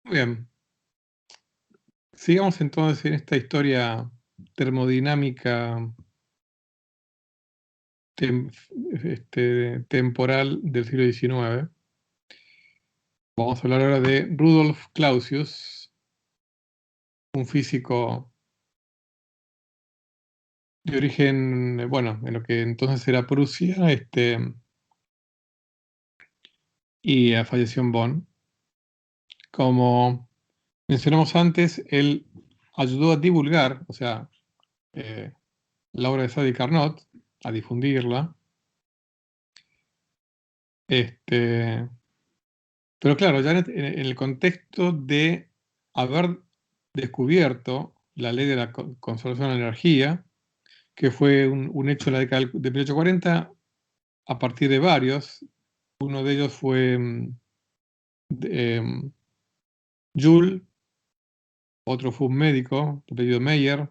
Muy bien. Sigamos entonces en esta historia termodinámica tem- temporal del siglo XIX. Vamos a hablar ahora de Rudolf Clausius, un físico de origen, bueno, en lo que entonces era Prusia, y falleció en Bonn. Como mencionamos antes, él ayudó a divulgar, o sea, eh, la obra de Sadi Carnot, a difundirla. Este, Pero claro, ya en el contexto de haber descubierto la ley de la conservación de la energía, que fue un hecho en la década de 1840, a partir de varios. Uno de ellos fue em, Joule, otro fue un médico de apellido Meyer.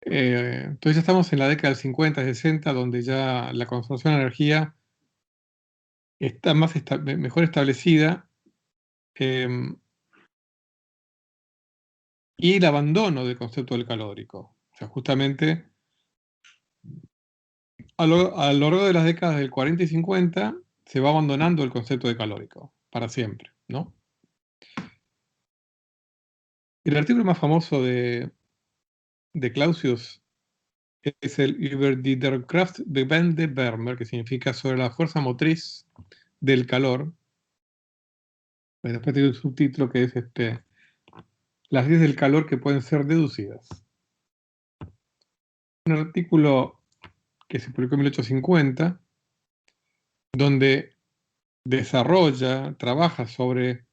Entonces ya estamos en la década del 50, 60, donde ya la conservación de la energía está mejor establecida. em, y el abandono del concepto del calórico. O sea, justamente a lo largo de las décadas del 40 y 50 se va abandonando el concepto de calórico, para siempre, ¿no? El artículo más famoso de Clausius es el Über die der Kraft bewegende Wärme, que significa sobre la fuerza motriz del calor. Después tiene un subtítulo que es las leyes del calor que pueden ser deducidas. Un artículo que se publicó en 1850, donde desarrolla, trabaja sobre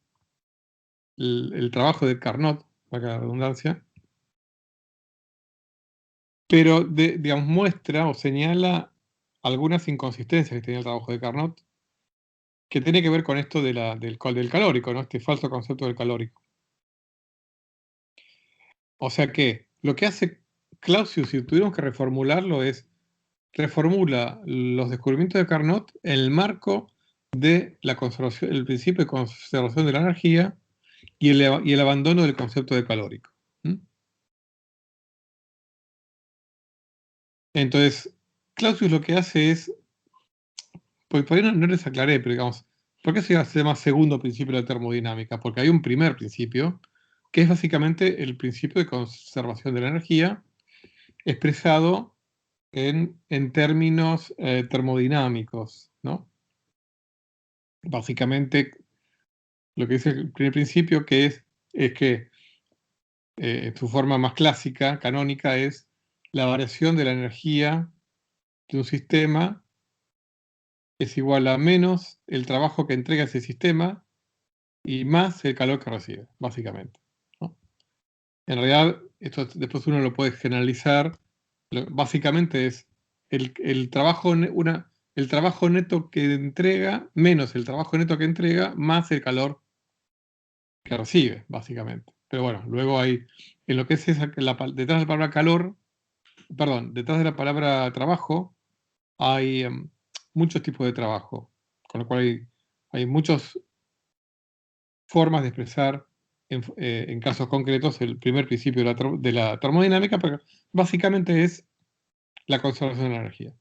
el trabajo de Carnot, para la redundancia, pero digamos, muestra o señala algunas inconsistencias que tenía el trabajo de Carnot, que tiene que ver con esto del calórico, ¿no? Este falso concepto del calórico. O sea que lo que hace Clausius, si tuviéramos que reformularlo, es reformula los descubrimientos de Carnot en el marco de la conservación, el principio de conservación de la energía y el abandono del concepto de calórico. ¿Mm? Entonces, Clausius lo que hace es, pues por ahí no les aclaré, pero digamos, ¿por qué se llama segundo principio de la termodinámica? Porque hay un primer principio, que es básicamente el principio de conservación de la energía, expresado en términos termodinámicos, ¿no? Básicamente, lo que dice el primer principio es que su forma más clásica, canónica, es la variación de la energía de un sistema es igual a menos el trabajo que entrega ese sistema y más el calor que recibe, básicamente, ¿no? En realidad, esto después uno lo puede generalizar. Básicamente es el trabajo, el trabajo neto que entrega menos el trabajo neto que entrega más el calor que recibe, básicamente. Pero bueno, luego hay, en lo que es detrás de la palabra calor, perdón, detrás de la palabra trabajo, hay muchos tipos de trabajo, con lo cual hay muchas formas de expresar en casos concretos el primer principio de la termodinámica, pero básicamente es la conservación de la energía.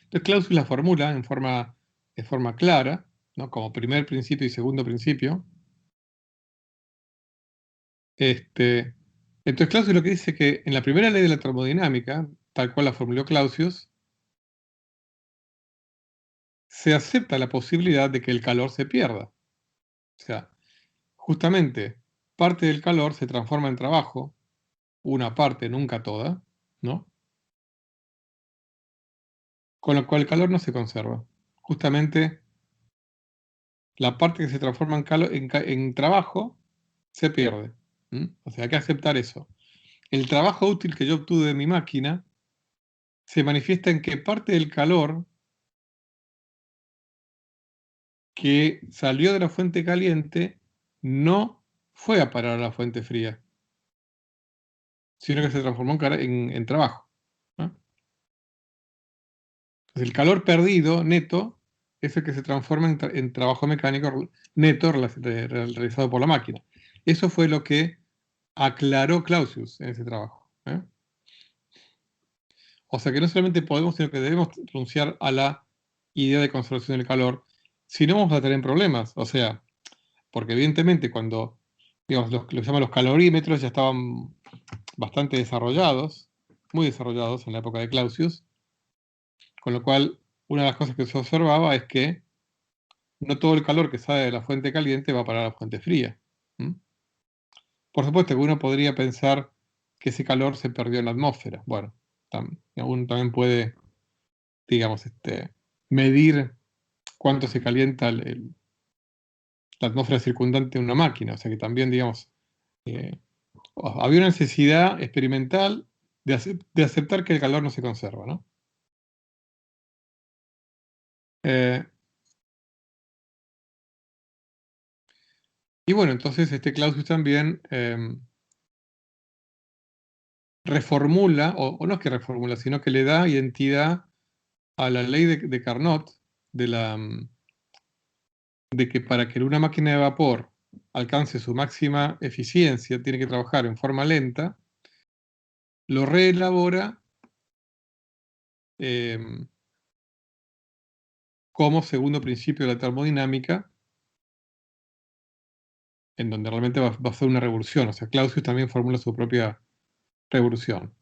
Entonces Clausius la formula de forma clara, ¿no? Como primer principio y segundo principio. Entonces Clausius lo que dice que en la primera ley de la termodinámica, tal cual la formuló Clausius, se acepta la posibilidad de que el calor se pierda. O sea, justamente parte del calor se transforma en trabajo, una parte, nunca toda, ¿no? Con lo cual el calor no se conserva. Justamente la parte que se transforma en trabajo se pierde. O sea, hay que aceptar eso. El trabajo útil que yo obtuve de mi máquina se manifiesta en que parte del calor que salió de la fuente caliente no fue a parar a la fuente fría, sino que se transformó en trabajo, ¿no? Entonces, el calor perdido, neto, es el que se transforma en trabajo mecánico neto realizado por la máquina. Eso fue lo que aclaró Clausius en ese trabajo. O sea que no solamente podemos, sino que debemos renunciar a la idea de conservación del calor, si no vamos a tener problemas. O sea, porque evidentemente cuando, digamos, lo que llaman los calorímetros ya estaban bastante desarrollados, muy desarrollados en la época de Clausius, con lo cual una de las cosas que se observaba es que no todo el calor que sale de la fuente caliente va a parar a la fuente fría. Por supuesto que uno podría pensar que ese calor se perdió en la atmósfera. Bueno, uno también puede, digamos, medir cuánto se calienta la atmósfera circundante de una máquina. O sea que también, digamos, eh, había una necesidad experimental de aceptar que el calor no se conserva, ¿no? Y bueno, entonces Clausius también reformula, o no es que reformula, sino que le da identidad a la ley de Carnot, de que para que una máquina de vapor alcance su máxima eficiencia, tiene que trabajar en forma lenta, lo reelabora como segundo principio de la termodinámica, en donde realmente va a ser una revolución. O sea, Clausius también formula su propia revolución.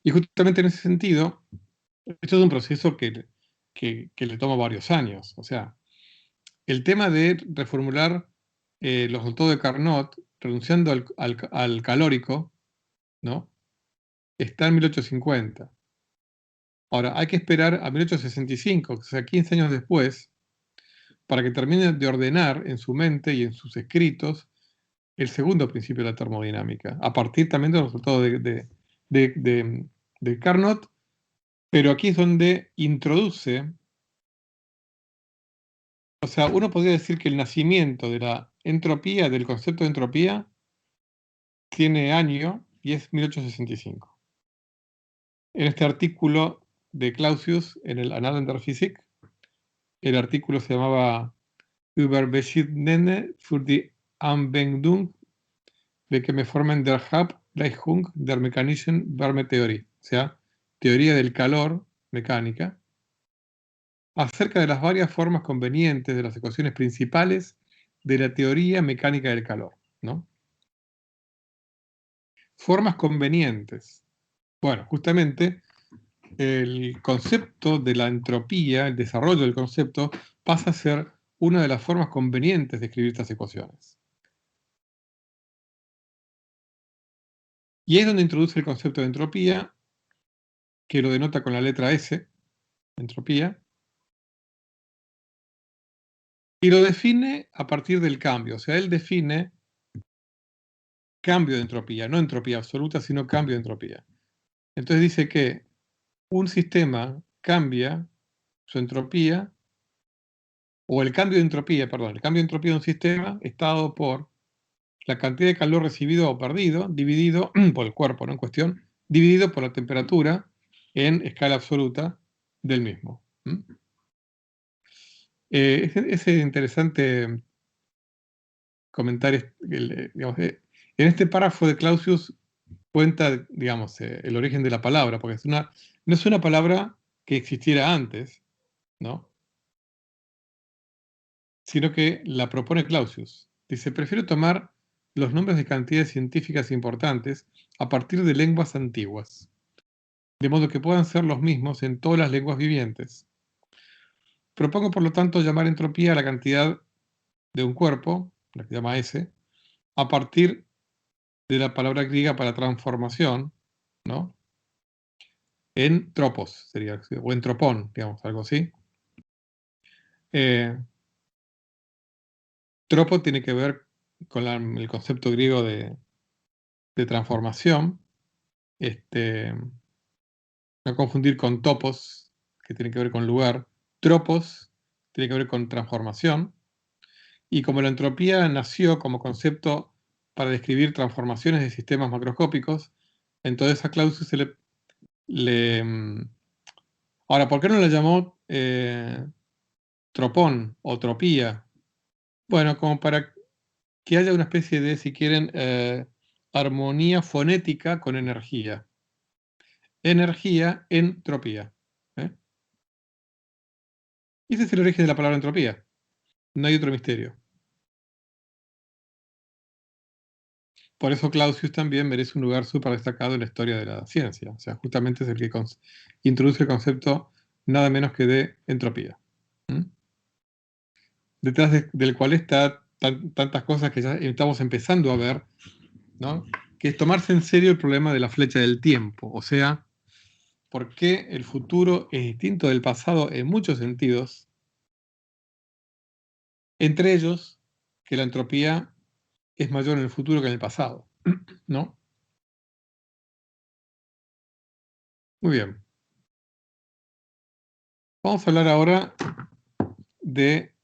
Y justamente en ese sentido, esto es un proceso que le toma varios años. O sea, el tema de reformular los resultados de Carnot, renunciando al calórico, ¿no? Está en 1850. Ahora, hay que esperar a 1865, o sea, 15 años después, para que termine de ordenar en su mente y en sus escritos el segundo principio de la termodinámica, a partir también de los resultados de Carnot, pero aquí es donde introduce, o sea, uno podría decir que el nacimiento de la entropía, del concepto de entropía, tiene año y es 1865. En este artículo de Clausius, en el Annalen der Physik, el artículo se llamaba Über verschiedene für die Anwendung Bekämpfungen der Hauptgleichung der mechanischen Wärmetheorie, o sea, teoría del calor mecánica, acerca de las varias formas convenientes de las ecuaciones principales de la teoría mecánica del calor, ¿no? Formas convenientes. Bueno, justamente el concepto de la entropía, el desarrollo del concepto, pasa a ser una de las formas convenientes de escribir estas ecuaciones. Y es donde introduce el concepto de entropía, que lo denota con la letra S, entropía, y lo define a partir del cambio. O sea, él define cambio de entropía, no entropía absoluta, sino cambio de entropía. Entonces dice que un sistema cambia su entropía, o el cambio de entropía, perdón, el cambio de entropía de un sistema está dado por la cantidad de calor recibido o perdido, dividido por el cuerpo, ¿no? En cuestión, dividido por la temperatura en escala absoluta del mismo. Ese interesante comentario, digamos, en este párrafo de Clausius cuenta, digamos, el origen de la palabra, porque no es una palabra que existiera antes, ¿no? Sino que la propone Clausius. Dice, prefiero tomar los nombres de cantidades científicas importantes a partir de lenguas antiguas, de modo que puedan ser los mismos en todas las lenguas vivientes. Propongo, por lo tanto, llamar entropía a la cantidad de un cuerpo, la que llama S, a partir de la palabra griega para transformación, ¿no? En tropos, sería, o en tropón, digamos, algo así. Tropo tiene que ver con el concepto griego de transformación. No confundir con topos, que tiene que ver con lugar. Tropos tiene que ver con transformación. Y como la entropía nació como concepto para describir transformaciones de sistemas macroscópicos, entonces a Clausius se le... Ahora, ¿por qué no la llamó tropón o tropía. Bueno, como para que haya una especie de, si quieren, armonía fonética con energía. Energía, entropía. ¿eh? Ese es el origen de la palabra entropía. No hay otro misterio. Por eso Clausius también merece un lugar súper destacado en la historia de la ciencia. O sea, justamente es el que introduce el concepto nada menos que de entropía. ¿Mm? Detrás del cual está tantas cosas que ya estamos empezando a ver, ¿no? Que es tomarse en serio el problema de la flecha del tiempo. O sea, por qué el futuro es distinto del pasado en muchos sentidos, entre ellos que la entropía es mayor en el futuro que en el pasado, ¿no? Muy bien. Vamos a hablar ahora de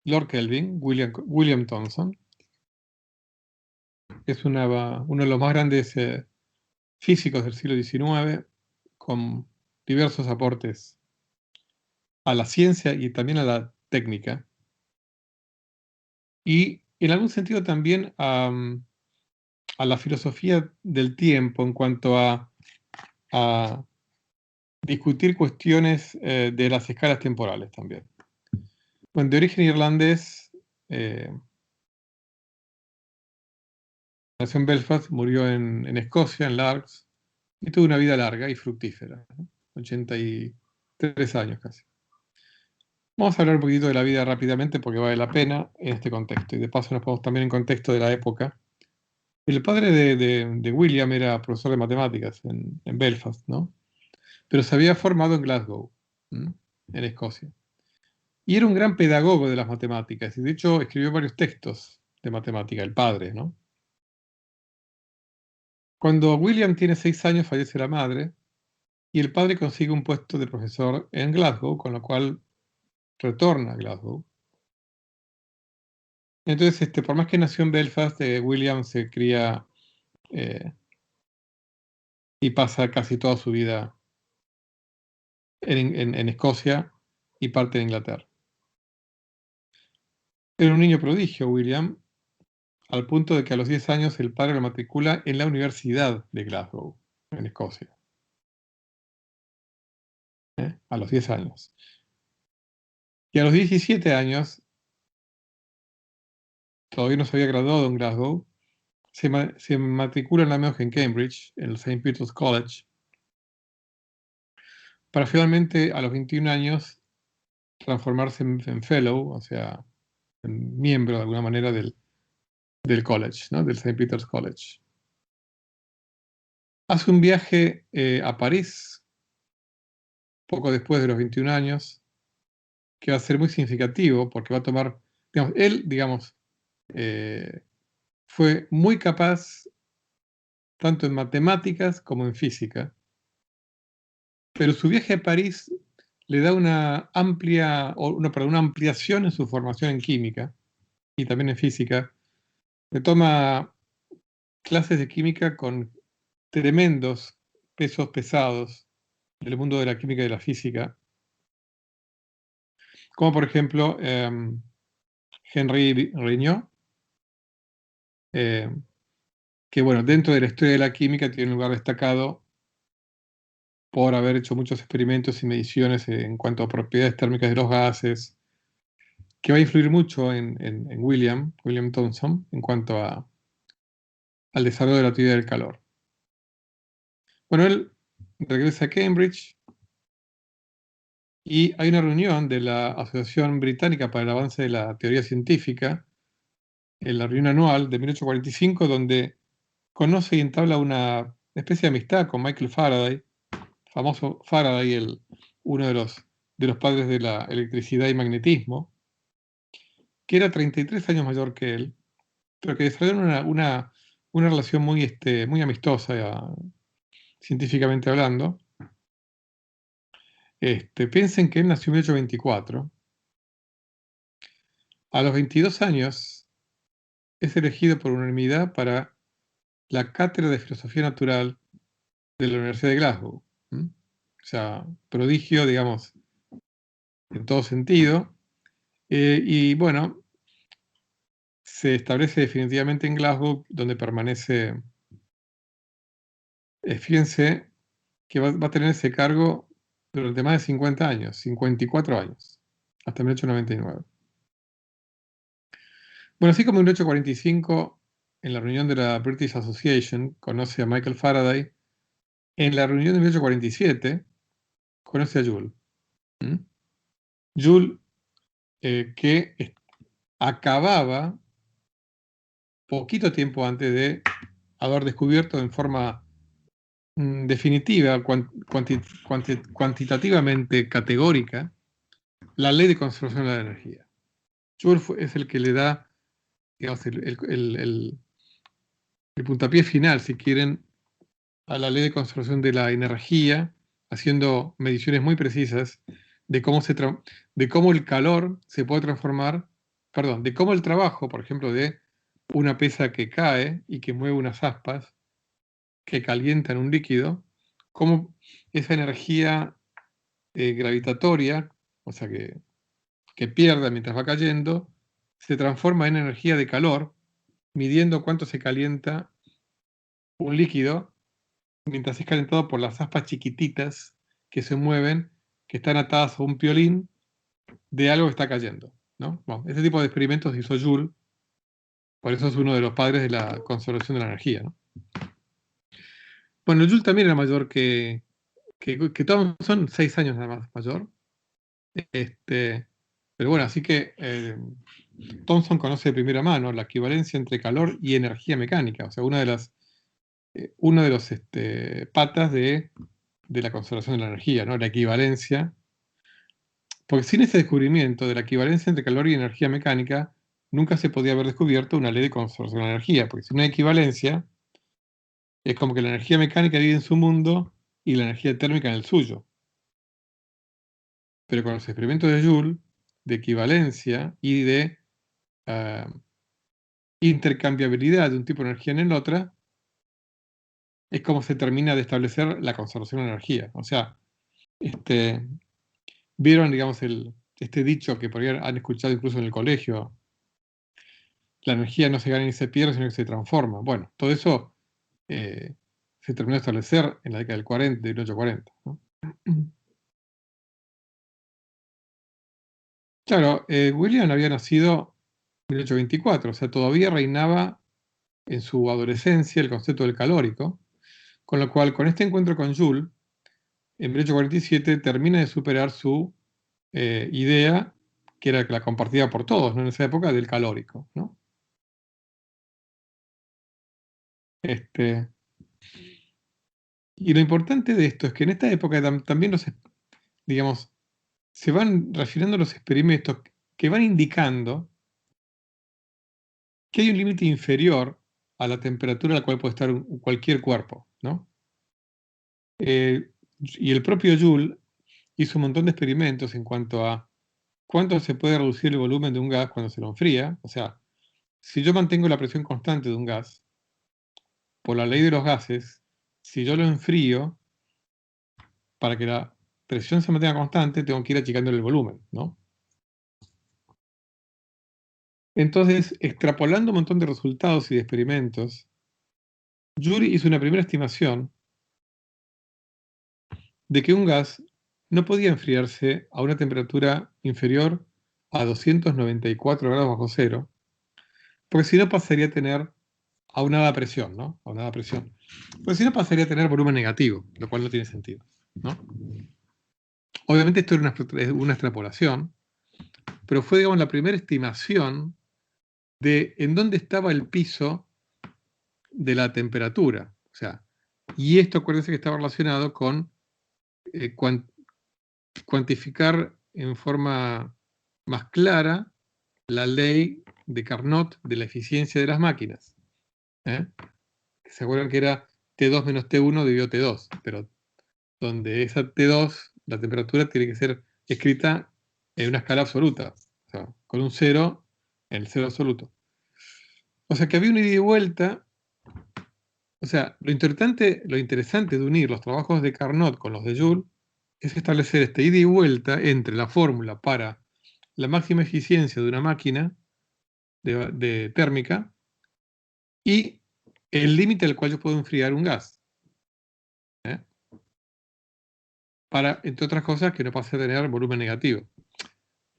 Lord Kelvin, William Thomson. Es uno de los más grandes físicos del siglo XIX, con diversos aportes a la ciencia y también a la técnica. Y en algún sentido también a la filosofía del tiempo en cuanto a discutir cuestiones de las escalas temporales también. Bueno, de origen irlandés, nació en Belfast, murió en Escocia, en Largs, y tuvo una vida larga y fructífera, ¿no? 83 años casi. Vamos a hablar un poquito de la vida rápidamente porque vale la pena en este contexto, y de paso nos ponemos también en contexto de la época. El padre de William era profesor de matemáticas en Belfast, ¿no? Pero se había formado en Glasgow, ¿m? En Escocia. Y era un gran pedagogo de las matemáticas, y de hecho escribió varios textos de matemática, el padre, ¿no? Cuando William tiene 6 años fallece la madre, y el padre consigue un puesto de profesor en Glasgow, con lo cual retorna a Glasgow. Entonces, por más que nació en Belfast, William se cría eh, y pasa casi toda su vida en Escocia y parte de Inglaterra. Era un niño prodigio, William, al punto de que a los 10 años el padre lo matricula en la Universidad de Glasgow, en Escocia. A los 10 años. Y a los 17 años, todavía no se había graduado en Glasgow, se matricula en la MEOG en Cambridge, en el St. Peter's College, para finalmente a los 21 años transformarse en fellow, o sea, en miembro de alguna manera del college, ¿no? Del St. Peter's College. Hace un viaje a París, poco después de los 21 años, que va a ser muy significativo porque va a tomar, digamos, él, digamos, fue muy capaz tanto en matemáticas como en física, pero su viaje a París le da una una ampliación en su formación en química y también en física. Le toma clases de química con tremendos pesos pesados del mundo de la química y de la física, como por ejemplo Henri Regnault, que bueno, dentro de la historia de la química tiene un lugar destacado por haber hecho muchos experimentos y mediciones en cuanto a propiedades térmicas de los gases, que va a influir mucho en William Thomson en cuanto al desarrollo de la teoría del calor. Bueno, él regresa a Cambridge y hay una reunión de la Asociación Británica para el Avance de la Teoría Científica, en la reunión anual de 1845, donde conoce y entabla una especie de amistad con Michael Faraday, famoso Faraday, uno de los padres de la electricidad y magnetismo, que era 33 años mayor que él, pero que desarrollaron una relación muy amistosa, científicamente hablando. Piensen que él nació en 1824. A los 22 años es elegido por unanimidad para la Cátedra de Filosofía Natural de la Universidad de Glasgow. O sea, prodigio, digamos, en todo sentido. Y bueno, se establece definitivamente en Glasgow, donde permanece, fíjense que va a tener ese cargo durante más de 50 años, 54 años, hasta 1899. Bueno, así como en 1845, en la reunión de la British Association, conoce a Michael Faraday, en la reunión de 1847, conoce a Joule. Joule, que acababa, poquito tiempo antes de haber descubierto en forma definitiva, cuantitativamente categórica, la ley de conservación de la energía. Joule es el que le da, digamos, el puntapié final, si quieren, a la ley de conservación de la energía, haciendo mediciones muy precisas de cómo el calor se puede transformar, perdón, de cómo el trabajo, por ejemplo, de una pesa que cae y que mueve unas aspas que calientan un líquido, cómo esa energía gravitatoria, o sea, que pierde mientras va cayendo, se transforma en energía de calor, midiendo cuánto se calienta un líquido mientras es calentado por las aspas chiquititas que se mueven, que están atadas a un piolín de algo que está cayendo, ¿no? Bueno, ese tipo de experimentos hizo Joule, por eso es uno de los padres de la conservación de la energía, ¿no? Bueno, Joule también era mayor que Thomson, 6 años nada más mayor. Pero bueno, así que Thomson conoce de primera mano la equivalencia entre calor y energía mecánica, o sea, uno de los patas de la conservación de la energía, ¿no? La equivalencia. Porque sin ese descubrimiento de la equivalencia entre calor y energía mecánica, nunca se podía haber descubierto una ley de conservación de la energía, porque si no hay equivalencia, es como que la energía mecánica vive en su mundo y la energía térmica en el suyo. Pero con los experimentos de Joule, de equivalencia y de intercambiabilidad de un tipo de energía en el otro, es como se termina de establecer la conservación de energía. O sea, vieron, digamos, este dicho que por ahí han escuchado incluso en el colegio: la energía no se gana ni se pierde, sino que se transforma. Bueno, todo eso se terminó de establecer en la década del 40, de 1840, ¿no? Claro, William había nacido en 1824, o sea, todavía reinaba en su adolescencia el concepto del calórico, con lo cual, con este encuentro con Joule, en 1847 termina de superar su idea, que era que la compartía por todos, ¿no? En esa época, del calórico, ¿no? Y lo importante de esto es que en esta época también digamos, se van refinando los experimentos que van indicando que hay un límite inferior a la temperatura a la cual puede estar cualquier cuerpo, ¿no? Y el propio Joule hizo un montón de experimentos en cuanto a cuánto se puede reducir el volumen de un gas cuando se lo enfría. O sea, si yo mantengo la presión constante de un gas, por la ley de los gases, si yo lo enfrío, para que la presión se mantenga constante, tengo que ir achicando el volumen, ¿no? Entonces, extrapolando un montón de resultados y de experimentos, Joule hizo una primera estimación de que un gas no podía enfriarse a una temperatura inferior a 294 grados bajo cero, porque si no pasaría a tener aunada presión, ¿no? Aunada presión. Porque si no pasaría a tener volumen negativo, lo cual no tiene sentido, ¿no? Obviamente esto era una extrapolación, pero fue, digamos, la primera estimación de en dónde estaba el piso de la temperatura. O sea, y esto, acuérdense que estaba relacionado con cuantificar en forma más clara la ley de Carnot de la eficiencia de las máquinas. ¿Se acuerdan que era T2 menos T1 dividido T2? Pero donde esa T2, la temperatura tiene que ser escrita en una escala absoluta, o sea, con un 0 en el 0 absoluto. O sea que había una ida y vuelta. O sea, lo interesante de unir los trabajos de Carnot con los de Joule es establecer esta ida y vuelta entre la fórmula para la máxima eficiencia de una máquina de térmica y el límite al cual yo puedo enfriar un gas. Para, entre otras cosas, que no pase a tener volumen negativo.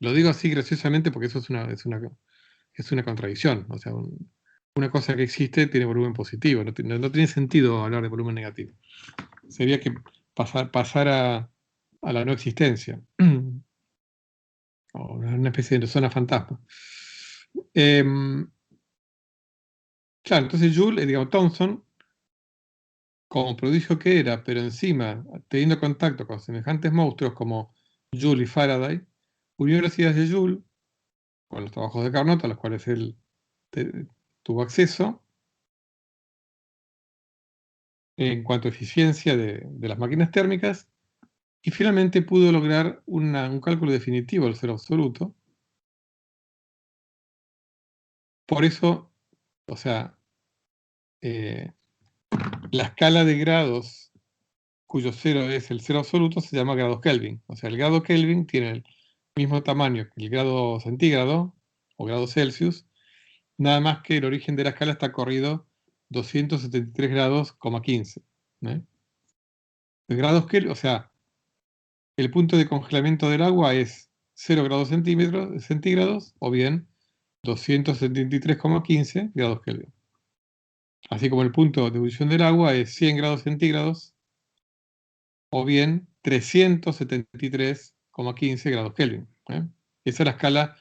Lo digo así graciosamente porque eso es una contradicción. O sea, una cosa que existe tiene volumen positivo. No tiene sentido hablar de volumen negativo. Sería que pasar a la no existencia. O una especie de zona fantasma. Claro, entonces Joule, digamos, Thomson, como prodigio que era, pero encima teniendo contacto con semejantes monstruos como Joule y Faraday, unió las ideas de Joule con los trabajos de Carnot, a los cuales él tuvo acceso, en cuanto a eficiencia de las máquinas térmicas, y finalmente pudo lograr un cálculo definitivo del cero absoluto. Por eso, o sea, la escala de grados cuyo cero es el cero absoluto se llama grados Kelvin. O sea, el grado Kelvin tiene el mismo tamaño que el grado centígrado o grado Celsius, nada más que el origen de la escala está corrido 273 grados, 15. El grados Kelvin, o sea, el punto de congelamiento del agua es 0 grados centígrados o bien 273,15 grados Kelvin. Así como el punto de ebullición del agua es 100 grados centígrados o bien 373,15 grados Kelvin. Esa es la escala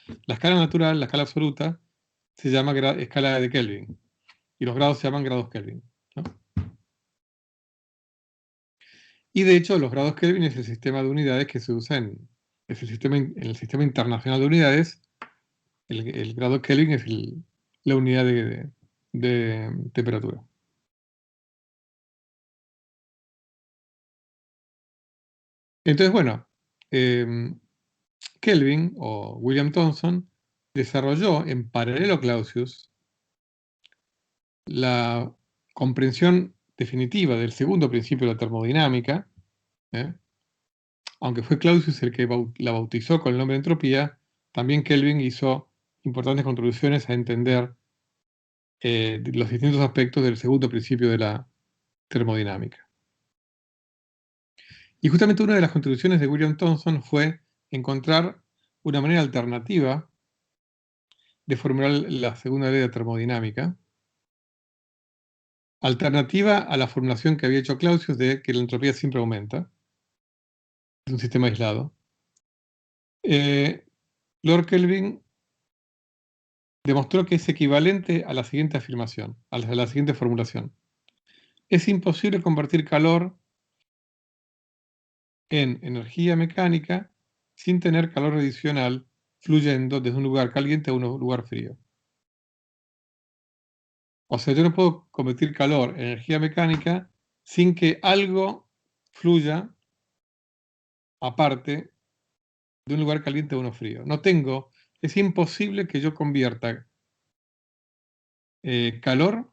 natural, la escala absoluta, se llama escala de Kelvin. Y los grados se llaman grados Kelvin. ¿No? Y de hecho, los grados Kelvin es el sistema de unidades que se usa en el sistema internacional de unidades. El grado Kelvin es la unidad de temperatura. Entonces, bueno, Kelvin o William Thomson desarrolló en paralelo a Clausius la comprensión definitiva del segundo principio de la termodinámica, aunque fue Clausius el que la bautizó con el nombre de entropía, también Kelvin hizo importantes contribuciones a entender los distintos aspectos del segundo principio de la termodinámica. Y justamente una de las contribuciones de William Thomson fue encontrar una manera alternativa de formular la segunda ley de termodinámica, alternativa a la formulación que había hecho Clausius de que la entropía siempre aumenta, de un sistema aislado. Lord Kelvin demostró que es equivalente a la siguiente afirmación, a la siguiente formulación. Es imposible convertir calor en energía mecánica sin tener calor adicional fluyendo desde un lugar caliente a un lugar frío. O sea, yo no puedo convertir calor en energía mecánica sin que algo fluya aparte de un lugar caliente a uno frío. Es imposible que yo convierta calor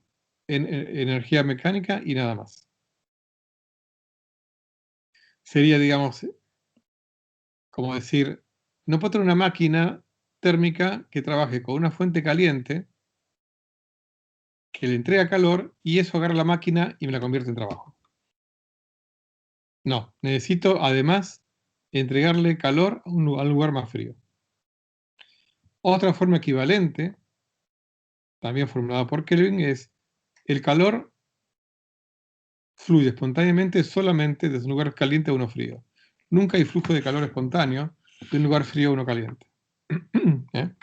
en energía mecánica y nada más. Sería, digamos, como decir, no puedo tener una máquina térmica que trabaje con una fuente caliente que le entrega calor y eso agarra la máquina y me la convierte en trabajo. No, necesito además entregarle calor a un lugar más frío. Otra forma equivalente, también formulada por Kelvin, es el calor fluye espontáneamente solamente desde un lugar caliente a uno frío. Nunca hay flujo de calor espontáneo de un lugar frío a uno caliente. ¿Eh?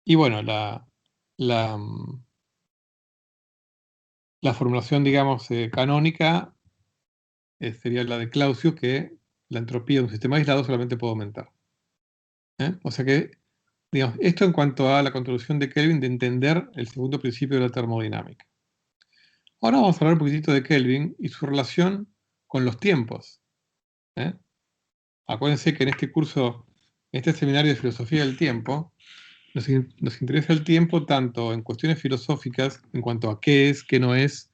Y bueno, la formulación, digamos, canónica sería la de Clausius, que la entropía de un sistema aislado solamente puede aumentar. O sea que, digamos, esto en cuanto a la contribución de Kelvin de entender el segundo principio de la termodinámica. Ahora vamos a hablar un poquitito de Kelvin y su relación con los tiempos. Acuérdense que en este curso, en este seminario de filosofía del tiempo, nos interesa el tiempo tanto en cuestiones filosóficas, en cuanto a qué es, qué no es,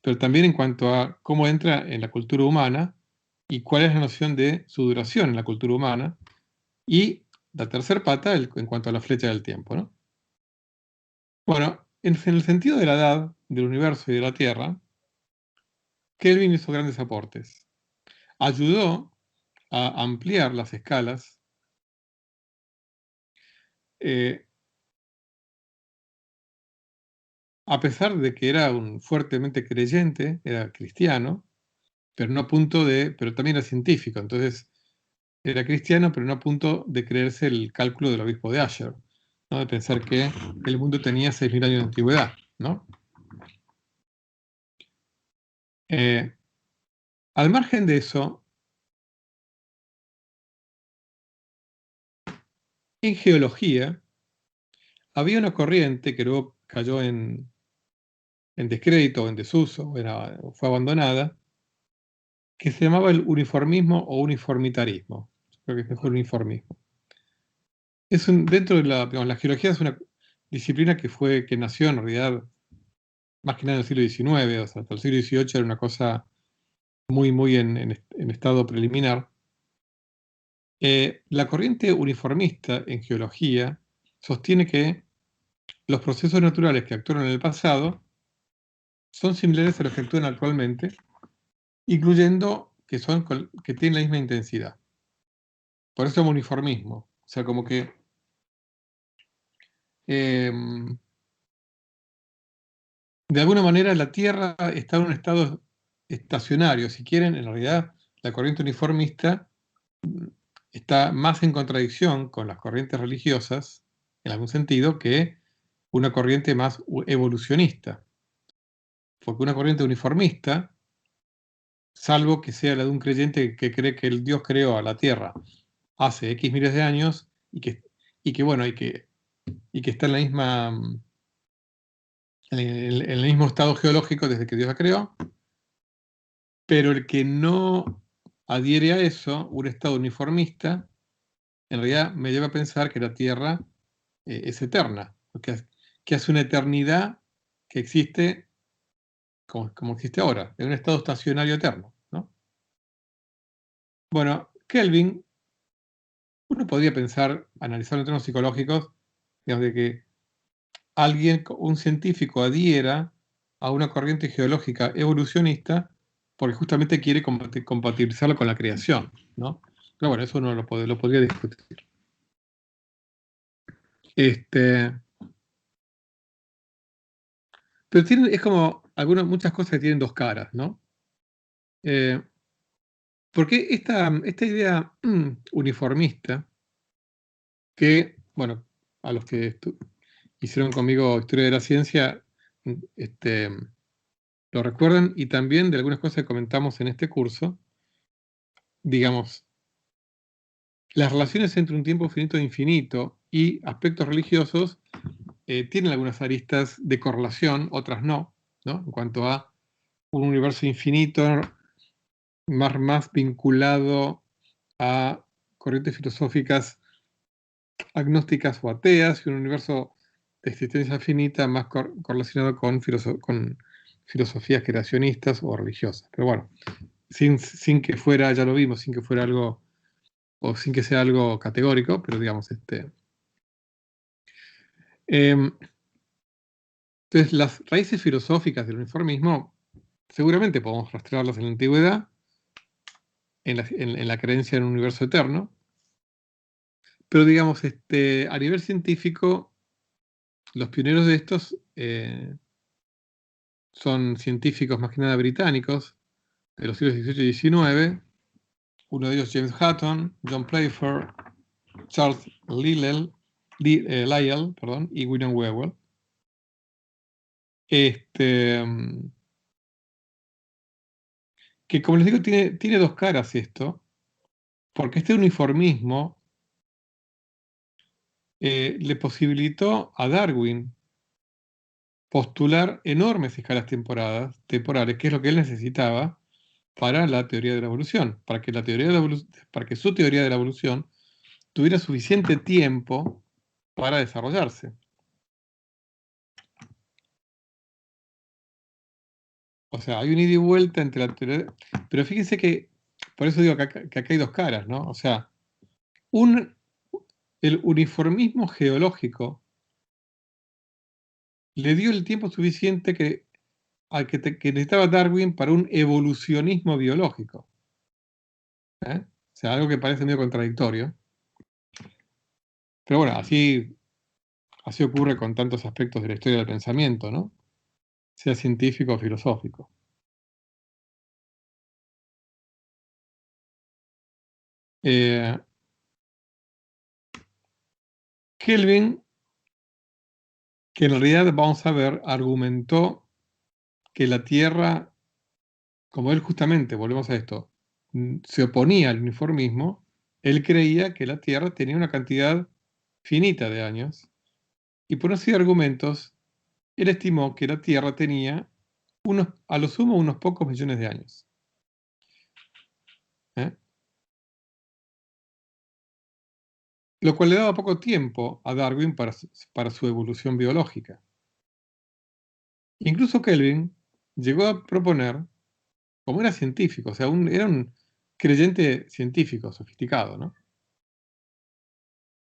pero también en cuanto a cómo entra en la cultura humana y cuál es la noción de su duración en la cultura humana, y la tercera pata en cuanto a la flecha del tiempo, ¿no? Bueno, en el sentido de la edad, del universo y de la Tierra, Kelvin hizo grandes aportes. Ayudó a ampliar las escalas, eh, a pesar de que era un fuertemente creyente, era cristiano, pero no a punto de, pero también era científico, entonces era cristiano, pero no a punto de creerse el cálculo del obispo de Asher, ¿no? De pensar que el mundo tenía 6.000 años de antigüedad, ¿no? Al margen de eso, en geología había una corriente que luego cayó en descrédito o en desuso, fue abandonada, que se llamaba el uniformismo o uniformitarismo. Creo que es mejor uniformismo. Dentro de digamos, la geología es una disciplina que nació en realidad más que nada en el siglo XIX, o sea, hasta el siglo XVIII era una cosa muy en estado preliminar. La corriente uniformista en geología sostiene que los procesos naturales que actuaron en el pasado son similares a los que actúan actualmente, incluyendo que tienen la misma intensidad. Por eso es uniformismo. O sea, como que de alguna manera la Tierra está en un estado estacionario. Si quieren, en realidad la corriente uniformista está más en contradicción con las corrientes religiosas, en algún sentido, que una corriente más evolucionista. Porque una corriente uniformista, salvo que sea la de un creyente que cree que el Dios creó a la Tierra hace X miles de años bueno, y que está en el mismo estado geológico desde que Dios la creó, pero el que no adhiere a eso, un estado uniformista, en realidad me lleva a pensar que la Tierra es eterna, que hace una eternidad que existe como existe ahora, en un estado estacionario eterno, ¿no? Bueno, Kelvin, uno podría pensar, analizando en términos psicológicos, digamos, de que un científico adhiera a una corriente geológica evolucionista porque justamente quiere compatibilizarlo con la creación, ¿no? Pero bueno, eso uno lo podría discutir. Pero es como muchas cosas que tienen dos caras, ¿no? Porque esta idea uniformista, que, bueno, a los que hicieron conmigo Historia de la Ciencia, este, lo recuerdan, y también de algunas cosas que comentamos en este curso, digamos, las relaciones entre un tiempo finito e infinito y aspectos religiosos tienen algunas aristas de correlación, otras no, ¿no? En cuanto a un universo infinito más vinculado a corrientes filosóficas agnósticas o ateas, y un universo de existencia finita más correlacionado con filosofías creacionistas o religiosas. Pero bueno, sin que fuera, ya lo vimos, sin que fuera algo, o sin que sea algo categórico, pero digamos, entonces las raíces filosóficas del uniformismo seguramente podemos rastrearlas en la antigüedad, en la creencia en un universo eterno, pero digamos, a nivel científico, los pioneros de estos son científicos más que nada británicos, de los siglos XVIII y XIX, uno de ellos James Hutton, John Playfair, Charles Lyell, perdón, y William Whewell. Que como les digo, tiene dos caras esto, porque este uniformismo le posibilitó a Darwin postular enormes escalas temporales, que es lo que él necesitaba para la teoría de la evolución, para que su teoría de la evolución tuviera suficiente tiempo para desarrollarse. O sea, hay un ida y vuelta entre la teoría. Pero fíjense que, por eso digo que acá hay dos caras, ¿no? O sea, el uniformismo geológico le dio el tiempo suficiente que necesitaba Darwin para un evolucionismo biológico. ¿Eh? O sea, algo que parece medio contradictorio. Pero bueno, así ocurre con tantos aspectos de la historia del pensamiento, ¿no? Sea científico o filosófico. Kelvin, que en realidad, vamos a ver, argumentó que la Tierra, como él justamente, volvemos a esto, se oponía al uniformismo, él creía que la Tierra tenía una cantidad finita de años, y por una serie de argumentos, él estimó que la Tierra tenía a lo sumo unos pocos millones de años. ¿Eh? Lo cual le daba poco tiempo a Darwin para su evolución biológica. Incluso Kelvin llegó a proponer, como era científico, o sea, era un creyente científico sofisticado, ¿no?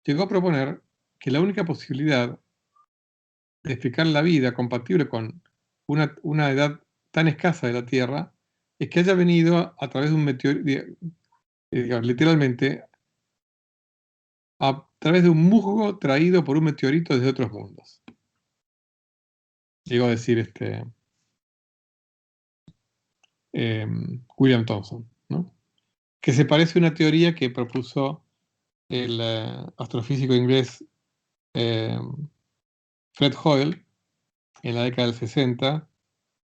Llegó a proponer que la única posibilidad de explicar la vida compatible con una edad tan escasa de la Tierra es que haya venido a través de un meteorito, literalmente, a través de un musgo traído por un meteorito desde otros mundos. Llegó a decir William Thomson, ¿no? Que se parece a una teoría que propuso el astrofísico inglés Fred Hoyle en la década del 60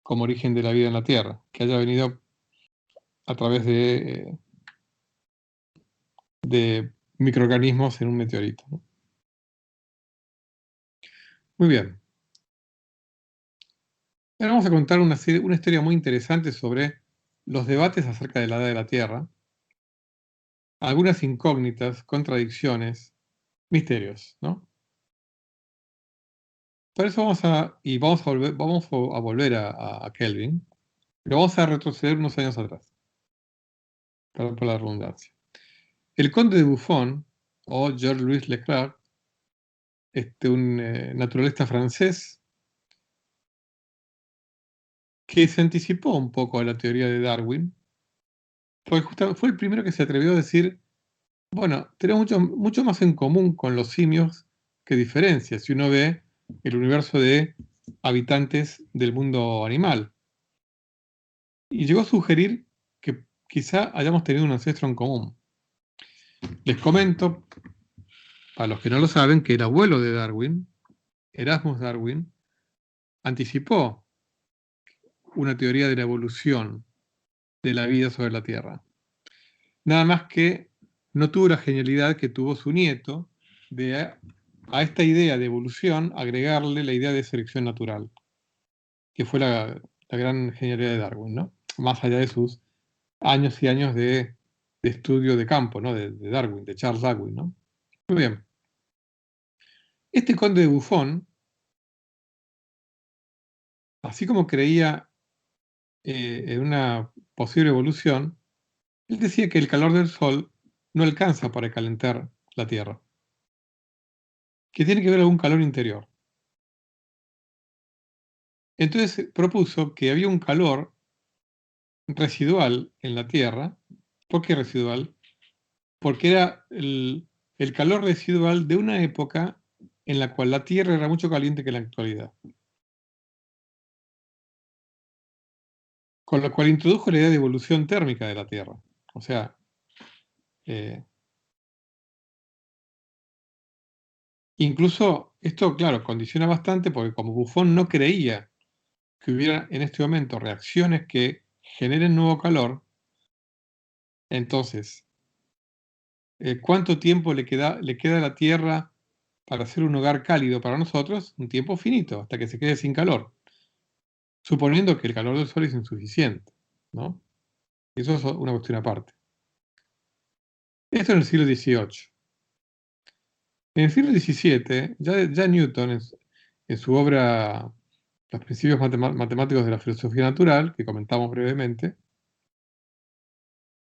como origen de la vida en la Tierra, que haya venido a través de microorganismos en un meteorito, ¿no? Muy bien. Ahora vamos a contar una historia muy interesante sobre los debates acerca de la edad de la Tierra, algunas incógnitas, contradicciones, misterios, ¿no? Por eso vamos a volver a Kelvin, pero vamos a retroceder unos años atrás, perdón por la redundancia. El conde de Buffon, o Georges-Louis Leclerc, un naturalista francés, que se anticipó un poco a la teoría de Darwin, porque justamente fue el primero que se atrevió a decir, bueno, tenemos mucho más en común con los simios que diferencias si uno ve el universo de habitantes del mundo animal. Y llegó a sugerir que quizá hayamos tenido un ancestro en común. Les comento, para los que no lo saben, que el abuelo de Darwin, Erasmus Darwin, anticipó una teoría de la evolución de la vida sobre la Tierra. Nada más que no tuvo la genialidad que tuvo su nieto de a esta idea de evolución agregarle la idea de selección natural, que fue la gran genialidad de Darwin, ¿no? Más allá de sus años y años de estudio de campo, ¿no? De Darwin, de Charles Darwin, ¿no? Muy bien. Este conde de Buffon, así como creía en una posible evolución, él decía que el calor del Sol no alcanza para calentar la Tierra, que tiene que haber algún calor interior. Entonces propuso que había un calor residual en la Tierra. ¿Por qué residual? Porque era el calor residual de una época en la cual la Tierra era mucho caliente que en la actualidad. Con lo cual introdujo la idea de evolución térmica de la Tierra. O sea, eh, incluso esto, claro, condiciona bastante porque como Buffon no creía que hubiera en este momento reacciones que generen nuevo calor, entonces, ¿cuánto tiempo le queda a la Tierra para ser un hogar cálido para nosotros? Un tiempo finito, hasta que se quede sin calor, suponiendo que el calor del Sol es insuficiente, ¿no? Eso es una cuestión aparte. Esto en el siglo XVIII. En el siglo XVII, ya Newton, en su obra los principios matemáticos de la filosofía natural, que comentamos brevemente,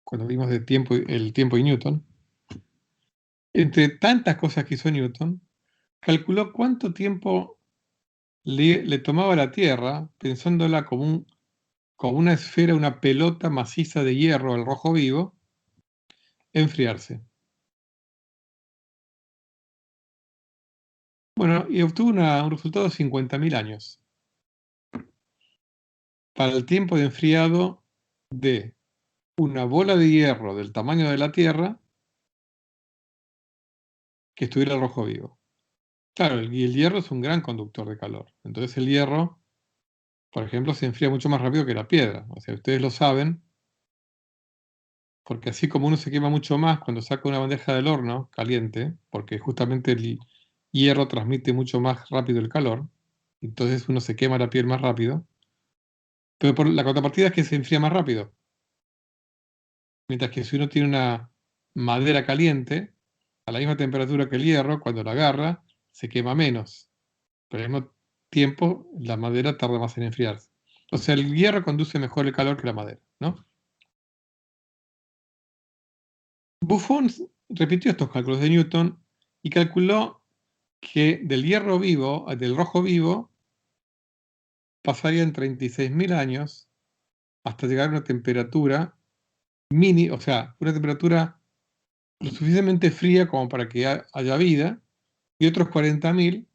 cuando vimos el tiempo y Newton, entre tantas cosas que hizo Newton, calculó cuánto tiempo le tomaba a la Tierra, pensándola como una esfera, una pelota maciza de hierro al rojo vivo, enfriarse. Bueno, y obtuvo un resultado de 50.000 años para el tiempo de enfriado de una bola de hierro del tamaño de la Tierra que estuviera al rojo vivo. Claro, y el hierro es un gran conductor de calor. Entonces el hierro, por ejemplo, se enfría mucho más rápido que la piedra. O sea, ustedes lo saben, porque así como uno se quema mucho más cuando saca una bandeja del horno caliente, porque justamente el hierro transmite mucho más rápido el calor, entonces uno se quema la piel más rápido, pero por la contrapartida es que se enfría más rápido. Mientras que si uno tiene una madera caliente, a la misma temperatura que el hierro, cuando la agarra, se quema menos. Pero al mismo tiempo, la madera tarda más en enfriarse. O sea, el hierro conduce mejor el calor que la madera, ¿no? Buffon repitió estos cálculos de Newton y calculó que del hierro vivo, del rojo vivo, pasarían 36.000 años hasta llegar a una temperatura mini, o sea, una temperatura lo suficientemente fría como para que haya vida, y otros 40.000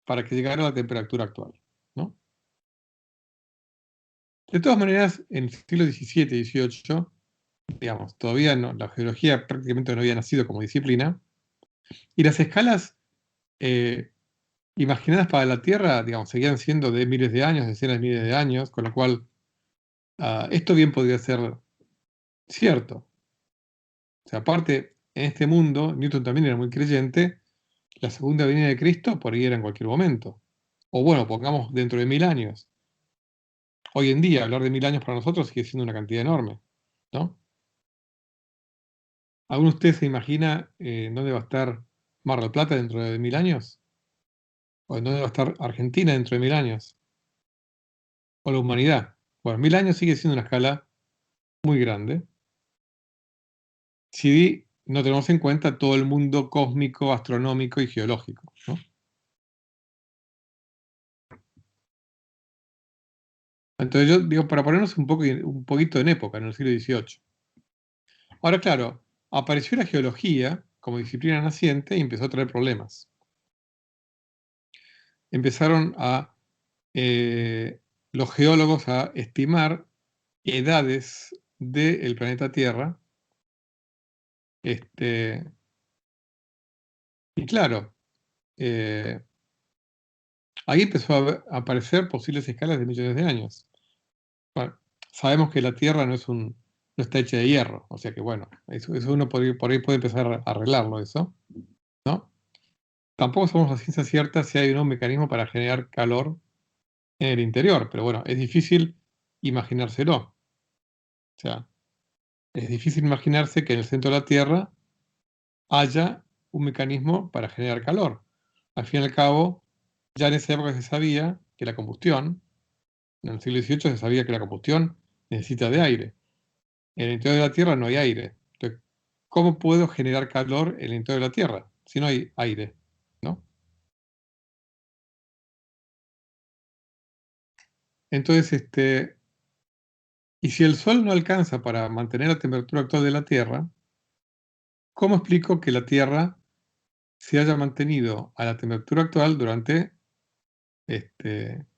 para que llegara a la temperatura actual, ¿no? De todas maneras, en el siglo XVII y XVIII, digamos, todavía no, la geología prácticamente no había nacido como disciplina, y las escalas eh, imaginadas para la Tierra, digamos, seguían siendo de miles de años, decenas de miles de años, con lo cual esto bien podría ser cierto. O sea, aparte, en este mundo, Newton también era muy creyente, la segunda venida de Cristo por ahí era en cualquier momento. O bueno, pongamos dentro de 1000 años. Hoy en día, hablar de 1000 años para nosotros sigue siendo una cantidad enorme, ¿no? ¿Alguno de ustedes se imagina dónde va a estar Mar del Plata dentro de 1000 años? ¿O en dónde va a estar Argentina dentro de 1000 años? ¿O la humanidad? Bueno, 1000 años sigue siendo una escala muy grande. Si no tenemos en cuenta todo el mundo cósmico, astronómico y geológico, ¿no? Entonces yo digo, para ponernos un poquito en época, en el siglo XVIII. Ahora, claro, apareció la geología como disciplina naciente y empezó a traer problemas. Empezaron los geólogos a estimar edades del planeta Tierra. Este, y claro, eh, ahí empezó a aparecer posibles escalas de millones de años. Bueno, sabemos que la Tierra no está hecha de hierro, o sea que bueno, eso uno por ahí puede empezar a arreglarlo eso, ¿no? Tampoco sabemos a ciencia cierta si hay un mecanismo para generar calor en el interior, pero bueno, es difícil imaginárselo. O sea, es difícil imaginarse que en el centro de la Tierra haya un mecanismo para generar calor. Al fin y al cabo, ya en esa época se sabía que la combustión, en el siglo XVIII se sabía que la combustión necesita de aire. En el interior de la Tierra no hay aire. Entonces, ¿cómo puedo generar calor en el interior de la Tierra si no hay aire? ¿No? Entonces, y si el Sol no alcanza para mantener la temperatura actual de la Tierra, ¿cómo explico que la Tierra se haya mantenido a la temperatura actual durante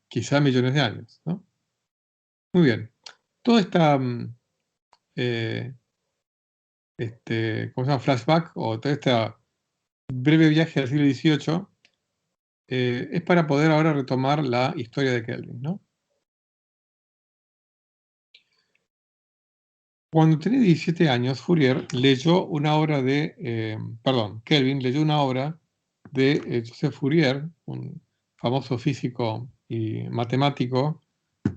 quizá millones de años, ¿no? Muy bien. Toda esta, eh, ¿cómo se llama? Flashback o todo este breve viaje al siglo XVIII es para poder ahora retomar la historia de Kelvin, ¿no? Cuando tenía 17 años, Fourier leyó una obra Kelvin leyó una obra de Joseph Fourier, un famoso físico y matemático,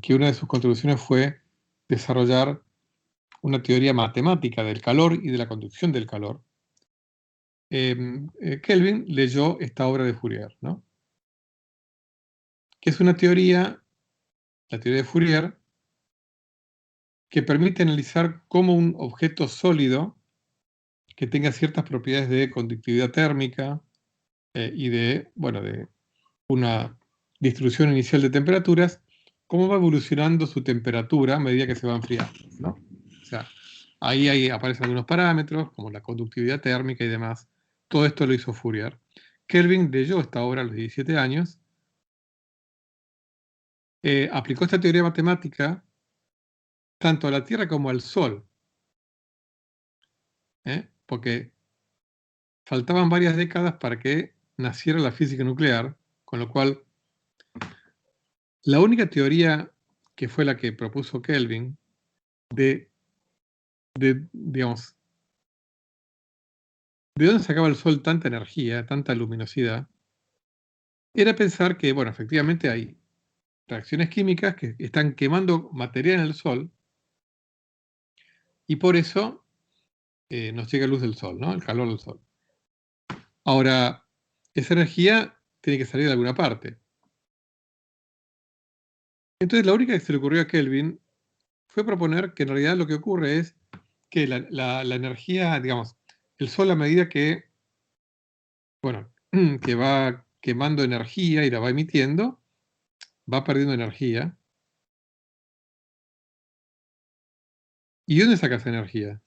que una de sus contribuciones fue desarrollar una teoría matemática del calor y de la conducción del calor. Kelvin leyó esta obra de Fourier, ¿no? Que es una teoría la teoría de Fourier, que permite analizar cómo un objeto sólido que tenga ciertas propiedades de conductividad térmica y de una distribución inicial de temperaturas, cómo va evolucionando su temperatura a medida que se va enfriando, ¿no? O sea, ahí aparecen algunos parámetros, como la conductividad térmica y demás. Todo esto lo hizo Fourier. Kelvin leyó esta obra a los 17 años, aplicó esta teoría matemática tanto a la Tierra como al Sol, porque faltaban varias décadas para que naciera la física nuclear, con lo cual la única teoría que fue la que propuso Kelvin digamos, ¿de dónde sacaba el Sol tanta energía, tanta luminosidad? Era pensar que, bueno, efectivamente hay reacciones químicas que están quemando materia en el Sol y por eso nos llega luz del Sol, ¿no? El calor del Sol. Ahora, esa energía tiene que salir de alguna parte. Entonces, la única que se le ocurrió a Kelvin fue proponer que en realidad lo que ocurre es que la energía, digamos, el Sol a medida que, bueno, que va quemando energía y la va emitiendo, va perdiendo energía. ¿Y de dónde saca esa energía?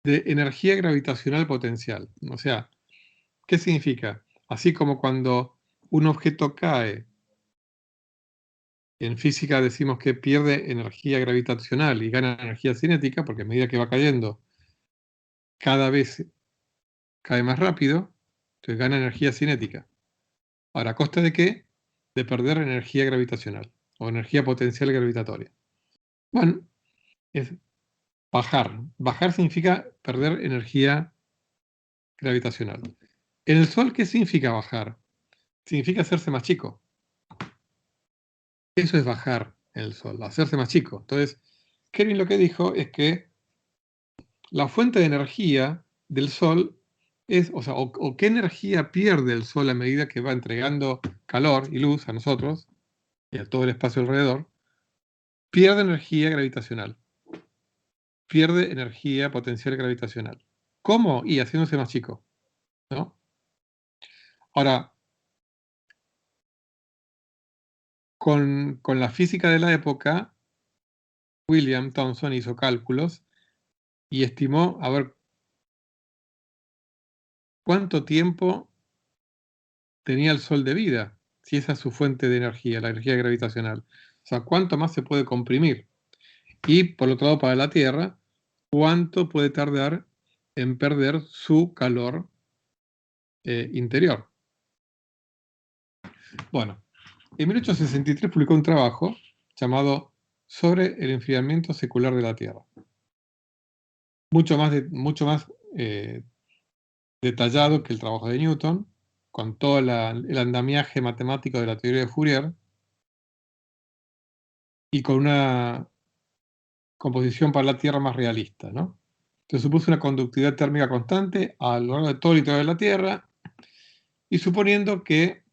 De energía gravitacional potencial. O sea, ¿qué significa? Así como cuando un objeto cae, en física decimos que pierde energía gravitacional y gana energía cinética, porque a medida que va cayendo, cada vez cae más rápido, entonces gana energía cinética. Ahora, ¿a costa de qué? De perder energía gravitacional o energía potencial gravitatoria. Bueno, es bajar. Bajar significa perder energía gravitacional. En el Sol, ¿qué significa bajar? Significa hacerse más chico. Eso es bajar en el Sol, hacerse más chico. Entonces, Kelvin lo que dijo es que la fuente de energía del Sol es, o qué energía pierde el Sol a medida que va entregando calor y luz a nosotros y a todo el espacio alrededor, pierde energía gravitacional, pierde energía potencial gravitacional. ¿Cómo? Y haciéndose más chico, ¿no? Ahora, con la física de la época, William Thomson hizo cálculos y estimó, a ver, cuánto tiempo tenía el Sol de vida, si esa es su fuente de energía, la energía gravitacional. O sea, cuánto más se puede comprimir. Y, por otro lado, para la Tierra, cuánto puede tardar en perder su calor interior. Bueno, en 1863 publicó un trabajo llamado Sobre el enfriamiento secular de la Tierra. Mucho más detallado que el trabajo de Newton, con todo el andamiaje matemático de la teoría de Fourier y con una composición para la Tierra más realista, ¿no? Entonces supuso una conductividad térmica constante a lo largo de todo el litoral de la Tierra y suponiendo que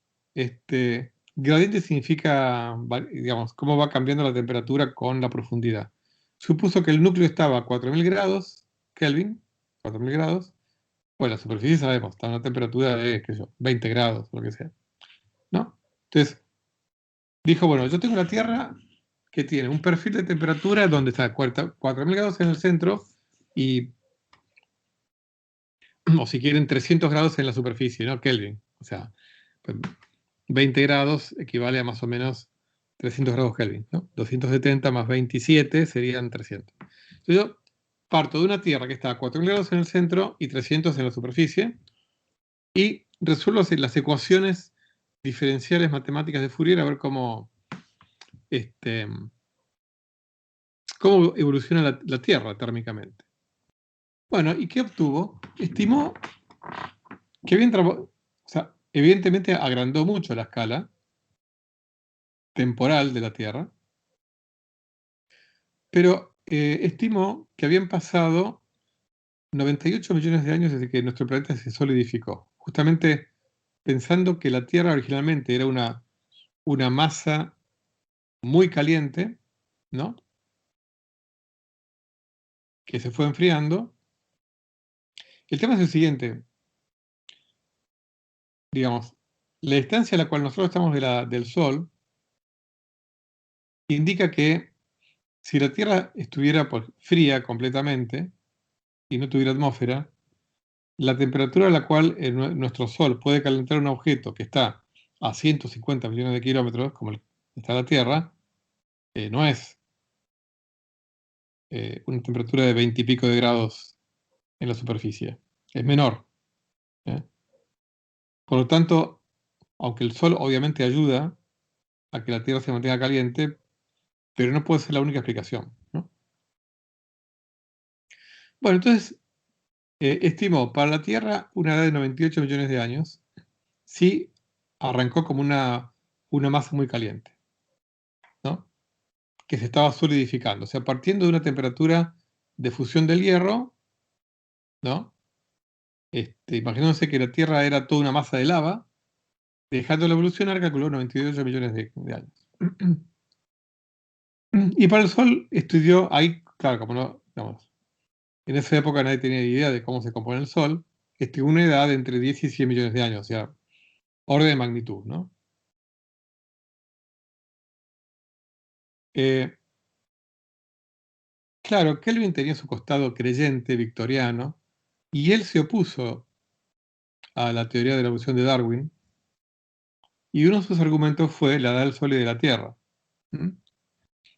gradiente significa, digamos, cómo va cambiando la temperatura con la profundidad. Supuso que el núcleo estaba a 4000 grados Kelvin, 4000 grados, pues la superficie sabemos, está a una temperatura de, qué sé yo, 20 grados, lo que sea, ¿no? Entonces, dijo, bueno, yo tengo la Tierra que tiene un perfil de temperatura donde está 4000 grados en el centro y, o si quieren, 300 grados en la superficie, ¿no? Kelvin. O sea, pues, 20 grados equivale a más o menos 300 grados Kelvin, ¿no? 270 más 27 serían 300. Entonces yo parto de una Tierra que está a 4000 grados en el centro y 300 en la superficie y resuelvo las ecuaciones diferenciales matemáticas de Fourier a ver cómo evoluciona la Tierra térmicamente. Bueno, ¿y qué obtuvo? Estimó que o sea, evidentemente agrandó mucho la escala temporal de la Tierra, pero estimó que habían pasado 98 millones de años desde que nuestro planeta se solidificó, justamente pensando que la Tierra originalmente era una masa muy caliente, ¿no? Que se fue enfriando. El tema es el siguiente, digamos, la distancia a la cual nosotros estamos del Sol indica que si la Tierra estuviera pues, fría completamente y no tuviera atmósfera, la temperatura a la cual nuestro Sol puede calentar un objeto que está a 150 millones de kilómetros, como está la Tierra, no es una temperatura de 20 y pico de grados en la superficie, es menor. ¿Eh? Por lo tanto, aunque el Sol obviamente ayuda a que la Tierra se mantenga caliente, pero no puede ser la única explicación, ¿no? Bueno, entonces, estimó para la Tierra una edad de 98 millones de años, si arrancó como una masa muy caliente, ¿no? Que se estaba solidificando, o sea, partiendo de una temperatura de fusión del hierro, ¿no? Imaginándose que la Tierra era toda una masa de lava, dejándola evolucionar, calculó 98 millones de años. Y para el Sol estudió ahí, claro, como no, digamos, en esa época nadie tenía idea de cómo se compone el Sol, una edad de entre 10 y 100 millones de años, o sea, orden de magnitud, ¿no? Eh, claro, Kelvin tenía su costado creyente victoriano y él se opuso a la teoría de la evolución de Darwin y uno de sus argumentos fue la edad del Sol y de la Tierra. ¿Mm?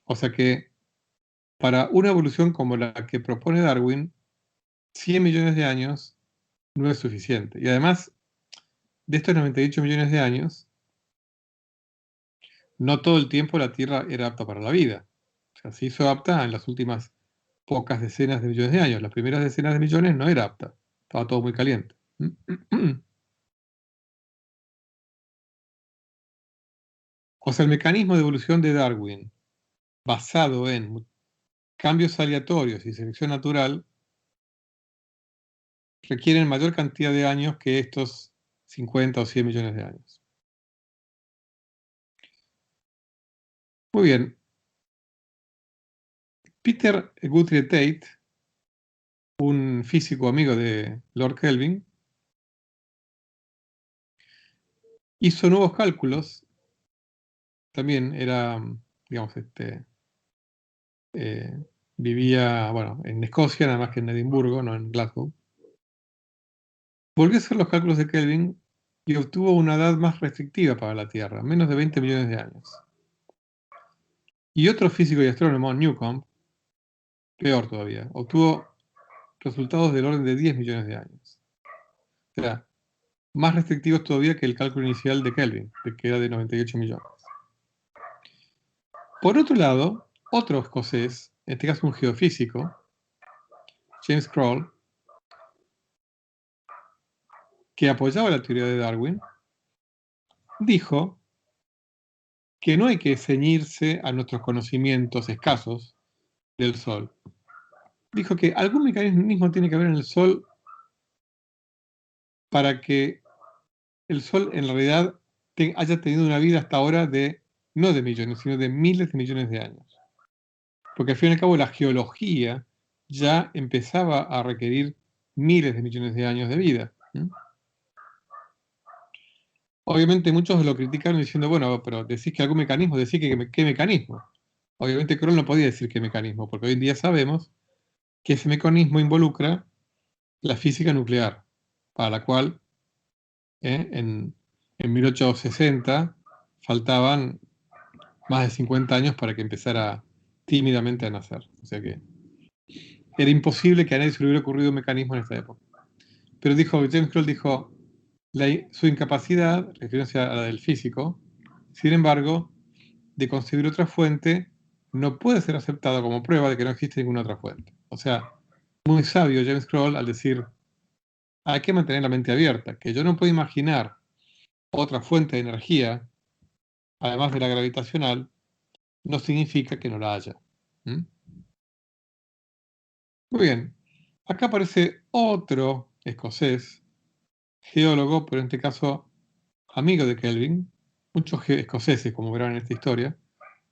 O sea que para una evolución como la que propone Darwin, 100 millones de años no es suficiente. Y además, de estos 98 millones de años, no todo el tiempo la Tierra era apta para la vida. O sea, se hizo apta en las últimas pocas decenas de millones de años. Las primeras decenas de millones no era apta. Estaba todo muy caliente. O sea, el mecanismo de evolución de Darwin, basado en cambios aleatorios y selección natural, requieren mayor cantidad de años que estos 50 o 100 millones de años. Muy bien. Peter Guthrie Tate, un físico amigo de Lord Kelvin, hizo nuevos cálculos. También era, digamos, eh, vivía, bueno, en Escocia, nada más que en Edimburgo, no en Glasgow. Volvió a hacer los cálculos de Kelvin y obtuvo una edad más restrictiva para la Tierra, menos de 20 millones de años. Y otro físico y astrónomo, Newcomb, peor todavía, obtuvo resultados del orden de 10 millones de años. O sea, más restrictivos todavía que el cálculo inicial de Kelvin, que era de 98 millones. Por otro lado, otro escocés, en este caso un geofísico, James Croll, que apoyaba la teoría de Darwin, dijo que no hay que ceñirse a nuestros conocimientos escasos del Sol. Dijo que algún mecanismo tiene que haber en el Sol para que el Sol en realidad haya tenido una vida hasta ahora de, no de millones, sino de miles de millones de años. Porque al fin y al cabo la geología ya empezaba a requerir miles de millones de años de vida. Obviamente muchos lo criticaron diciendo, bueno, pero decís que algún mecanismo, decís que qué mecanismo. Obviamente Kroll no podía decir qué mecanismo, porque hoy en día sabemos que ese mecanismo involucra la física nuclear, para la cual en 1860 faltaban más de 50 años para que empezara tímidamente a nacer. O sea que era imposible que a nadie se le hubiera ocurrido un mecanismo en esta época. Pero James Kroll dijo, su incapacidad, refiriéndose a la del físico, sin embargo, de concebir otra fuente, no puede ser aceptada como prueba de que no existe ninguna otra fuente. O sea, muy sabio James Kroll al decir, hay que mantener la mente abierta, que yo no puedo imaginar otra fuente de energía, además de la gravitacional, no significa que no la haya. ¿Mm? Muy bien, acá aparece otro escocés, geólogo, pero en este caso amigo de Kelvin, muchos escoceses, como verán en esta historia,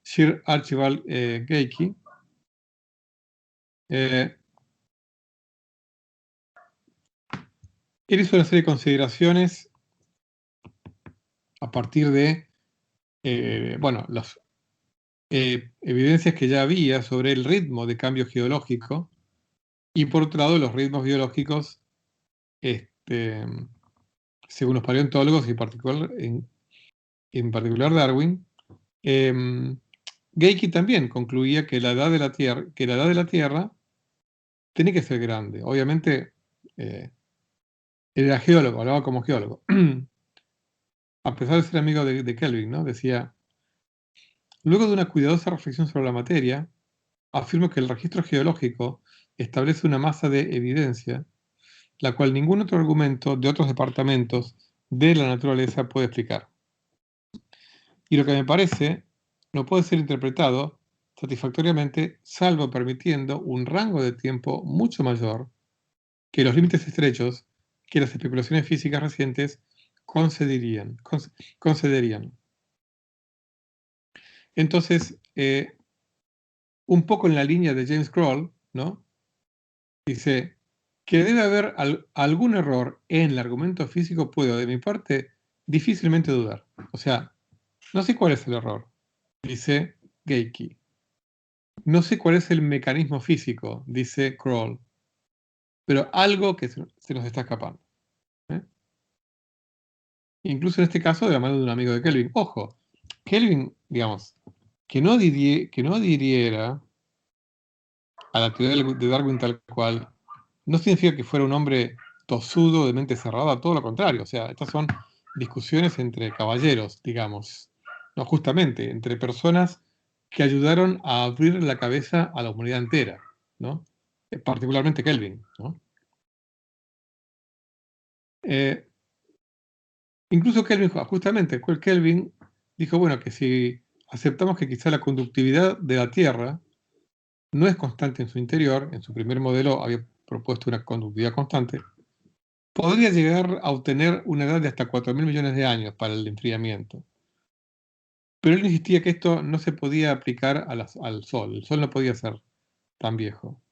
Sir Archibald Geikie. Él hizo una serie de consideraciones a partir de, bueno, las evidencias que ya había sobre el ritmo de cambio geológico y por otro lado los ritmos biológicos, según los paleontólogos y en particular Darwin. Geikie también concluía que la edad de la Tierra tiene que ser grande. Obviamente, era geólogo, hablaba como geólogo. A pesar de ser amigo de Kelvin, ¿no? Decía, luego de una cuidadosa reflexión sobre la materia, afirmo que el registro geológico establece una masa de evidencia, la cual ningún otro argumento de otros departamentos de la naturaleza puede explicar. Y lo que me parece no puede ser interpretado satisfactoriamente, salvo permitiendo un rango de tiempo mucho mayor que los límites estrechos que las especulaciones físicas recientes concederían. Entonces, un poco en la línea de James Kroll, ¿no? Dice que debe haber algún error en el argumento físico, puedo, de mi parte, difícilmente dudar. O sea, no sé cuál es el error, dice Geikie. No sé cuál es el mecanismo físico, dice Kroll, pero algo que se nos está escapando. Incluso en este caso de la mano de un amigo de Kelvin. Ojo, Kelvin, digamos, que no adhiriera a la teoría de Darwin tal cual, no significa que fuera un hombre tosudo, de mente cerrada, todo lo contrario. O sea, estas son discusiones entre caballeros, digamos. No, justamente, entre personas que ayudaron a abrir la cabeza a la humanidad entera, ¿no? Particularmente Kelvin, ¿no? Incluso Kelvin, justamente, Kelvin dijo, bueno, que si aceptamos que quizá la conductividad de la Tierra no es constante en su interior, en su primer modelo había propuesto una conductividad constante, podría llegar a obtener una edad de hasta 4.000 millones de años para el enfriamiento. Pero él insistía que esto no se podía aplicar al Sol. El Sol no podía ser tan viejo. O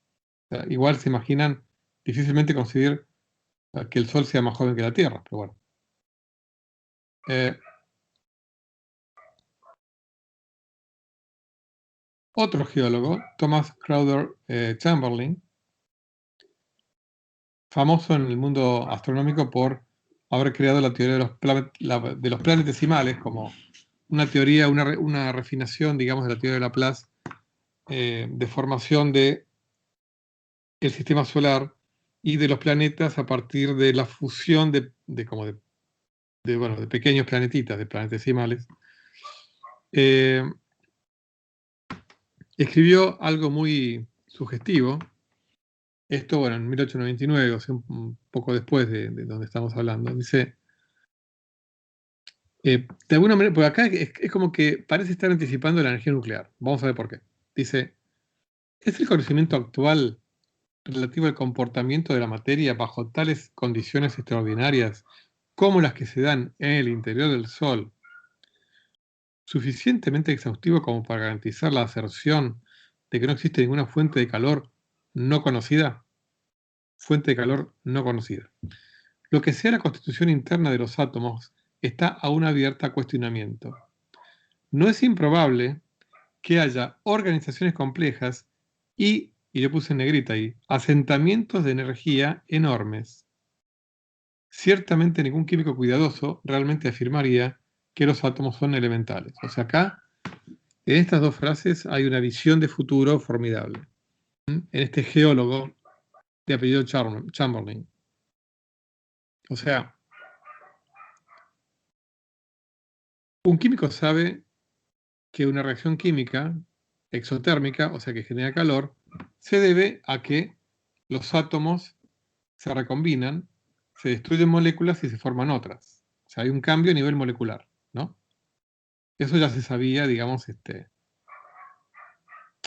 sea, igual se imaginan difícilmente conseguir que el Sol sea más joven que la Tierra, pero bueno. Otro geólogo, Thomas Crowder Chamberlain, famoso en el mundo astronómico por haber creado la teoría de los planetesimales como una teoría, una refinación, digamos, de la teoría de Laplace, de formación del sistema solar y de los planetas a partir de la fusión de pequeños planetitas, de planetesimales. Escribió algo muy sugestivo. Esto, bueno, en 1899, o sea, un poco después de donde estamos hablando. Dice, de alguna manera, porque acá es como que parece estar anticipando la energía nuclear. Vamos a ver por qué. Dice, ¿es el conocimiento actual relativo al comportamiento de la materia bajo tales condiciones extraordinarias como las que se dan en el interior del Sol suficientemente exhaustivo como para garantizar la aserción de que no existe ninguna fuente de calor no conocida? Fuente de calor no conocida. Lo que sea la constitución interna de los átomos está aún abierta a cuestionamiento. No es improbable que haya organizaciones complejas y yo puse en negrita ahí, asentamientos de energía enormes. Ciertamente ningún químico cuidadoso realmente afirmaría que los átomos son elementales. O sea, acá, en estas dos frases hay una visión de futuro formidable. En este geólogo de apellido Chamberlain. O sea, un químico sabe que una reacción química exotérmica, o sea que genera calor, se debe a que los átomos se recombinan, se destruyen moléculas y se forman otras. O sea, hay un cambio a nivel molecular, ¿no? Eso ya se sabía, digamos,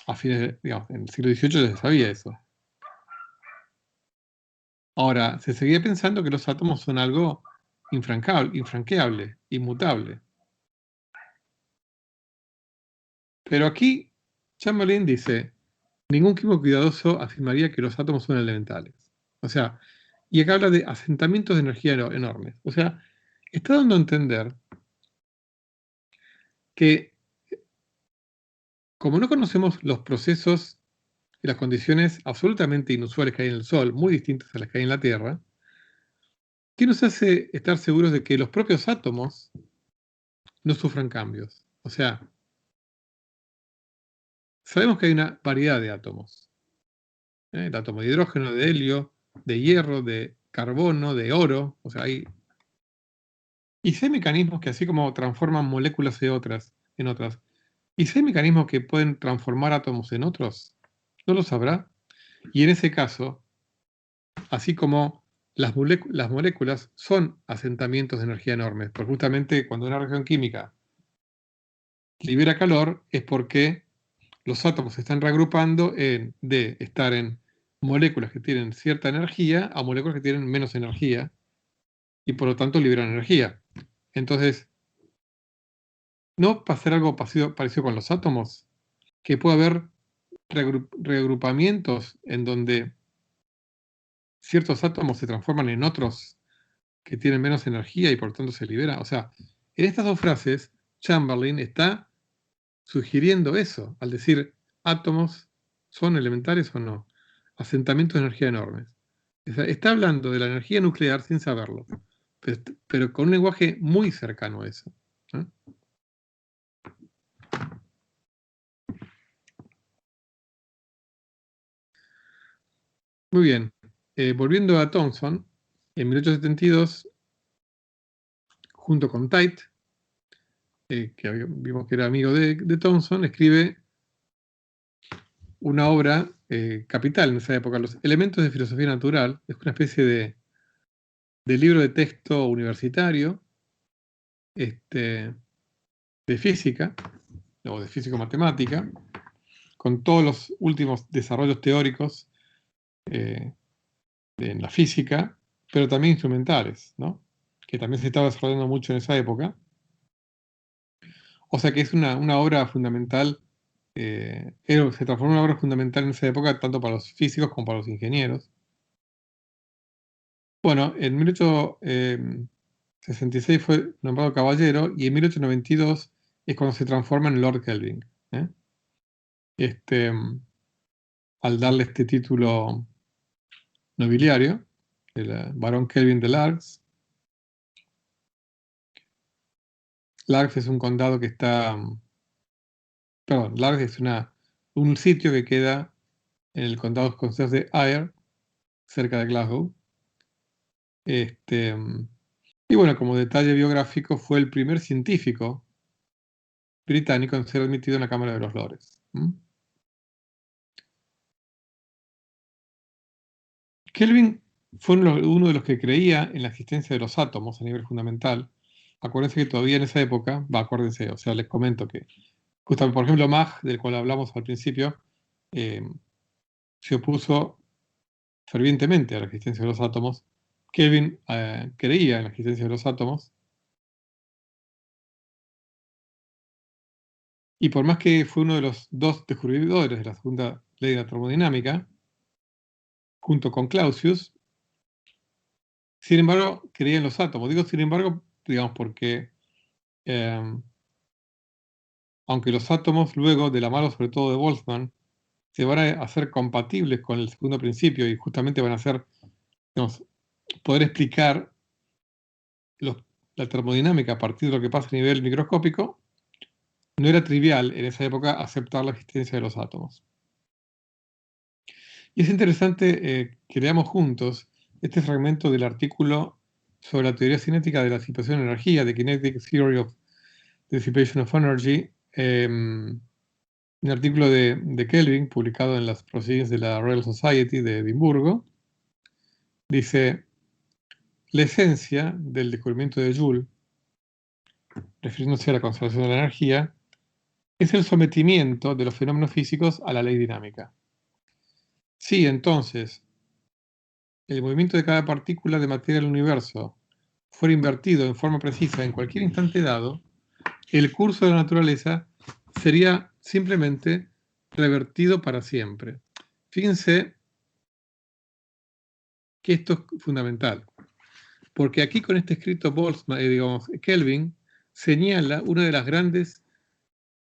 a fines, digamos, en el siglo XVIII ya se sabía eso. Ahora, se seguía pensando que los átomos son algo infranqueable, inmutable. Pero aquí Chamberlain dice, ningún químico cuidadoso afirmaría que los átomos son elementales. O sea, y acá habla de asentamientos de energía enormes. O sea, está dando a entender que como no conocemos los procesos y las condiciones absolutamente inusuales que hay en el Sol, muy distintas a las que hay en la Tierra, ¿qué nos hace estar seguros de que los propios átomos no sufran cambios? O sea, sabemos que hay una variedad de átomos. El átomo de hidrógeno, de helio, de hierro, de carbono, de oro. O sea, y si hay mecanismos que así como transforman moléculas en otras, y si hay mecanismos que pueden transformar átomos en otros, ¿no lo sabrá? Y en ese caso, así como las moléculas son asentamientos de energía enormes, porque justamente cuando una reacción química libera calor es porque los átomos se están reagrupando de estar en moléculas que tienen cierta energía a moléculas que tienen menos energía y por lo tanto liberan energía. Entonces, ¿no pasar algo parecido con los átomos? Que puede haber reagrupamientos en donde ciertos átomos se transforman en otros que tienen menos energía y por lo tanto se libera. O sea, en estas dos frases, Chamberlain está sugiriendo eso, al decir átomos son elementales o no, asentamientos de energía enormes. O sea, está hablando de la energía nuclear sin saberlo, pero con un lenguaje muy cercano a eso. ¿Eh? Muy bien. Volviendo a Thomson, en 1872, junto con Tait, que vimos que era amigo de Thomson, escribe una obra capital en esa época, Los elementos de filosofía natural. Es una especie de libro de texto universitario de física, o de físico-matemática, con todos los últimos desarrollos teóricos en la física, pero también instrumentales, ¿no? Que también se estaba desarrollando mucho en esa época. O sea que es una obra fundamental, se transformó en una obra fundamental en esa época tanto para los físicos como para los ingenieros. Bueno, en 1866 fue nombrado caballero y en 1892 es cuando se transforma en Lord Kelvin. ¿Eh? Al darle este título nobiliario, el barón Kelvin de Largs. Largs es un condado que está, perdón, Largs es un sitio que queda en el condado escocés de Ayr, cerca de Glasgow. Y bueno, como detalle biográfico, fue el primer científico británico en ser admitido en la Cámara de los Lores. Kelvin fue uno de los que creía en la existencia de los átomos a nivel fundamental. Acuérdense que todavía en esa época, acuérdense, o sea, les comento que, justamente, por ejemplo, Mach, del cual hablamos al principio, eh, se opuso fervientemente a la existencia de los átomos. Kelvin creía en la existencia de los átomos, y por más que fue uno de los dos descubridores de la segunda ley de la termodinámica, junto con Clausius, sin embargo, creía en los átomos. Digo sin embargo, digamos, porque aunque los átomos luego, de la mano sobre todo de Boltzmann, se van a hacer compatibles con el segundo principio y justamente van a ser, digamos, poder explicar la termodinámica a partir de lo que pasa a nivel microscópico, no era trivial en esa época aceptar la existencia de los átomos. Y es interesante que leamos juntos este fragmento del artículo sobre la teoría cinética de la disipación de energía, The Kinetic Theory of the Dissipation of Energy, un artículo de Kelvin publicado en las Proceedings de la Royal Society de Edimburgo. Dice, la esencia del descubrimiento de Joule, refiriéndose a la conservación de la energía, es el sometimiento de los fenómenos físicos a la ley dinámica. Si entonces el movimiento de cada partícula de materia del universo fuera invertido en forma precisa en cualquier instante dado, el curso de la naturaleza sería simplemente revertido para siempre. Fíjense que esto es fundamental, porque aquí con este escrito Kelvin señala uno de los grandes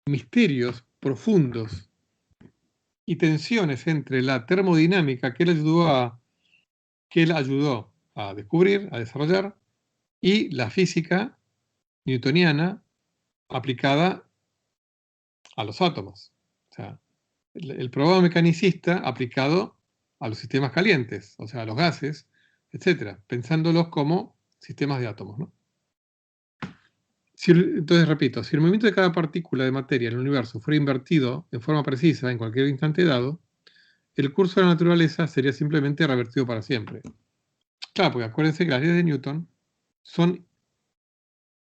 misterios profundos y tensiones entre la termodinámica que él ayudó a descubrir, a desarrollar, y la física newtoniana aplicada a los átomos. O sea, el probado mecanicista aplicado a los sistemas calientes, o sea, a los gases, etcétera, pensándolos como sistemas de átomos, ¿no? Entonces, repito, si el movimiento de cada partícula de materia en el universo fuera invertido en forma precisa en cualquier instante dado, el curso de la naturaleza sería simplemente revertido para siempre. Claro, porque acuérdense que las leyes de Newton son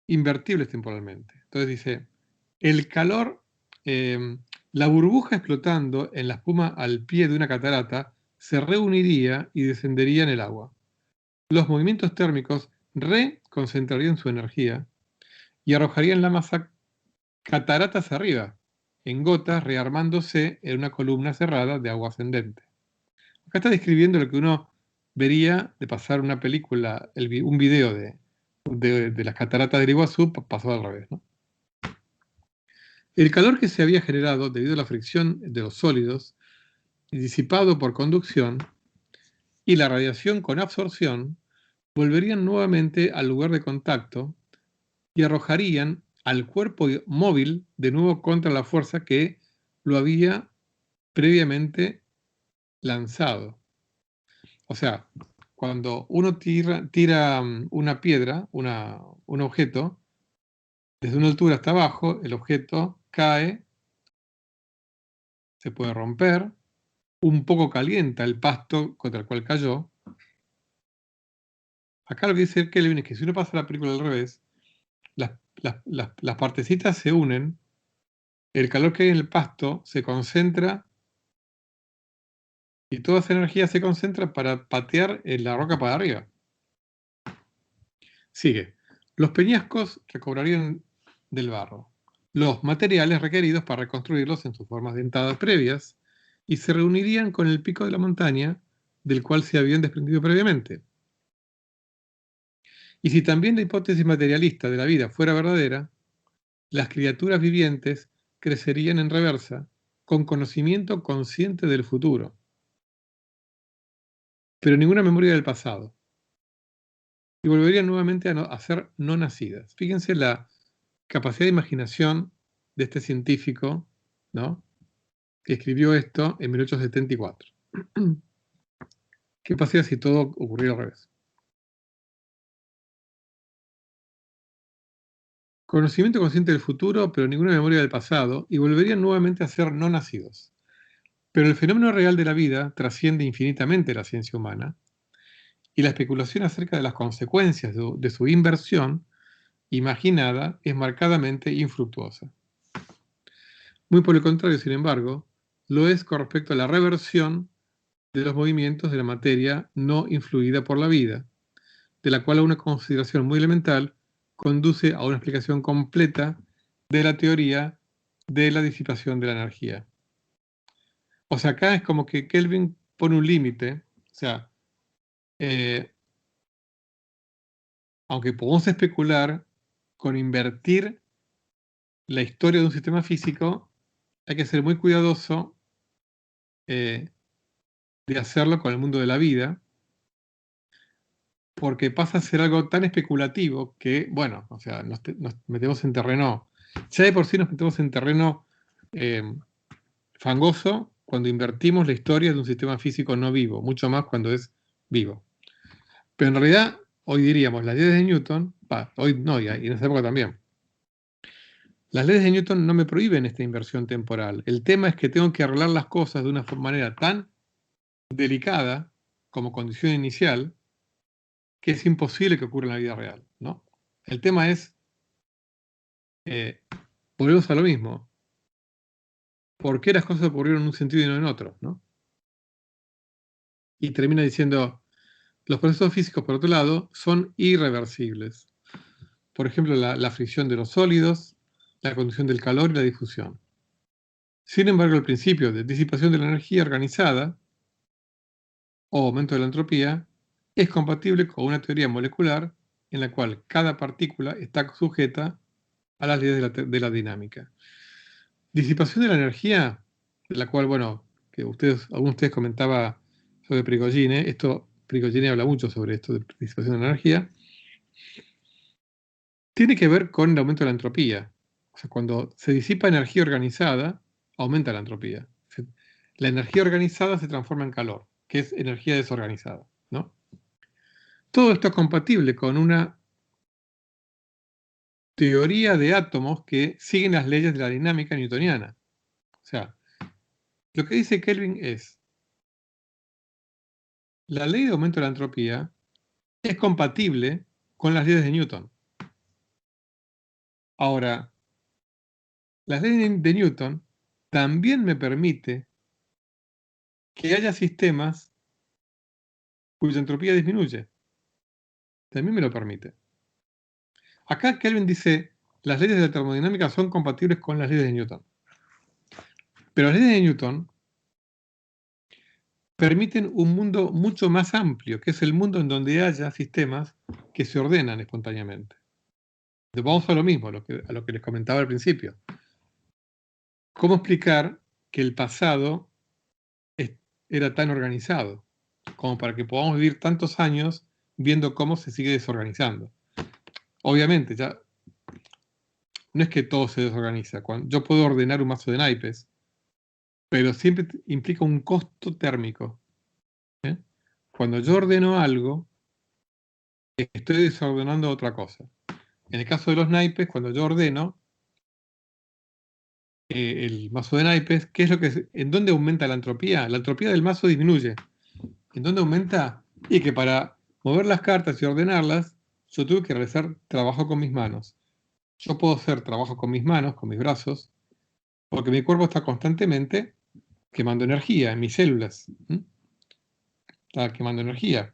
invertibles temporalmente. Entonces dice, el calor, la burbuja explotando en la espuma al pie de una catarata se reuniría y descendería en el agua. Los movimientos térmicos reconcentrarían su energía y arrojarían la masa cataratas arriba, en gotas rearmándose en una columna cerrada de agua ascendente. Acá está describiendo lo que uno vería de pasar una película, un video de las cataratas del Iguazú, pasó al revés, ¿no? El calor que se había generado debido a la fricción de los sólidos, disipado por conducción, y la radiación con absorción, volverían nuevamente al lugar de contacto y arrojarían al cuerpo móvil de nuevo contra la fuerza que lo había previamente lanzado. O sea, cuando uno tira una piedra, un objeto, desde una altura hasta abajo, el objeto cae, se puede romper, un poco calienta el pasto contra el cual cayó. Acá lo que dice Kelvin es que si uno pasa la película al revés, las partecitas se unen, el calor que hay en el pasto se concentra y toda esa energía se concentra para patear la roca para arriba. Sigue. Los peñascos recobrarían del barro los materiales requeridos para reconstruirlos en sus formas dentadas previas y se reunirían con el pico de la montaña del cual se habían desprendido previamente. Y si también la hipótesis materialista de la vida fuera verdadera, las criaturas vivientes crecerían en reversa, con conocimiento consciente del futuro, pero ninguna memoria del pasado, y volverían nuevamente a ser no nacidas. Fíjense la capacidad de imaginación de este científico, ¿no?, que escribió esto en 1874. ¿Qué pasaría si todo ocurriera al revés? Conocimiento consciente del futuro, pero ninguna memoria del pasado, y volverían nuevamente a ser no nacidos. Pero el fenómeno real de la vida trasciende infinitamente la ciencia humana, y la especulación acerca de las consecuencias de su inversión imaginada es marcadamente infructuosa. Muy por el contrario, sin embargo, lo es con respecto a la reversión de los movimientos de la materia no influida por la vida, de la cual una consideración muy elemental conduce a una explicación completa de la teoría de la disipación de la energía. O sea, acá es como que Kelvin pone un límite, o sea, aunque podemos especular con invertir la historia de un sistema físico, hay que ser muy cuidadoso de hacerlo con el mundo de la vida, porque pasa a ser algo tan especulativo que, bueno, o sea, nos metemos en terreno, ya de por sí nos metemos en terreno fangoso cuando invertimos la historia de un sistema físico no vivo, mucho más cuando es vivo. Pero en realidad, hoy diríamos, las leyes de Newton, hoy no, y en esa época también, las leyes de Newton no me prohíben esta inversión temporal. El tema es que tengo que arreglar las cosas de una manera tan delicada como condición inicial que es imposible que ocurra en la vida real, ¿no? El tema es, volvemos a lo mismo, ¿por qué las cosas ocurrieron en un sentido y no en otro, ¿no? Y termina diciendo, los procesos físicos, por otro lado, son irreversibles. Por ejemplo, la fricción de los sólidos, la conducción del calor y la difusión. Sin embargo, el principio de disipación de la energía organizada o aumento de la entropía es compatible con una teoría molecular en la cual cada partícula está sujeta a las leyes de la dinámica. Disipación de la energía, de la cual, bueno, que algunos de ustedes comentaba sobre Prigogine, Prigogine habla mucho sobre esto de disipación de la energía, tiene que ver con el aumento de la entropía. O sea, cuando se disipa energía organizada, aumenta la entropía. La energía organizada se transforma en calor, que es energía desorganizada, ¿no? Todo esto es compatible con una teoría de átomos que siguen las leyes de la dinámica newtoniana. O sea, lo que dice Kelvin es, la ley de aumento de la entropía es compatible con las leyes de Newton. Ahora, las leyes de Newton también me permite que haya sistemas cuya entropía disminuye. También me lo permite. Acá Kelvin dice, las leyes de la termodinámica son compatibles con las leyes de Newton. Pero las leyes de Newton permiten un mundo mucho más amplio, que es el mundo en donde haya sistemas que se ordenan espontáneamente. Vamos a lo mismo, a lo que les comentaba al principio. ¿Cómo explicar que el pasado era tan organizado? Como para que podamos vivir tantos años viendo cómo se sigue desorganizando. Obviamente, ya no es que todo se desorganiza. Yo puedo ordenar un mazo de naipes, pero siempre implica un costo térmico. ¿eh? Cuando yo ordeno algo, estoy desordenando otra cosa. En el caso de los naipes, cuando yo ordeno el mazo de naipes, ¿qué es en dónde aumenta la entropía? La entropía del mazo disminuye. ¿En dónde aumenta? Y que para mover las cartas y ordenarlas, yo tuve que realizar trabajo con mis manos. Yo puedo hacer trabajo con mis manos, con mis brazos, porque mi cuerpo está constantemente quemando energía en mis células. Está quemando energía.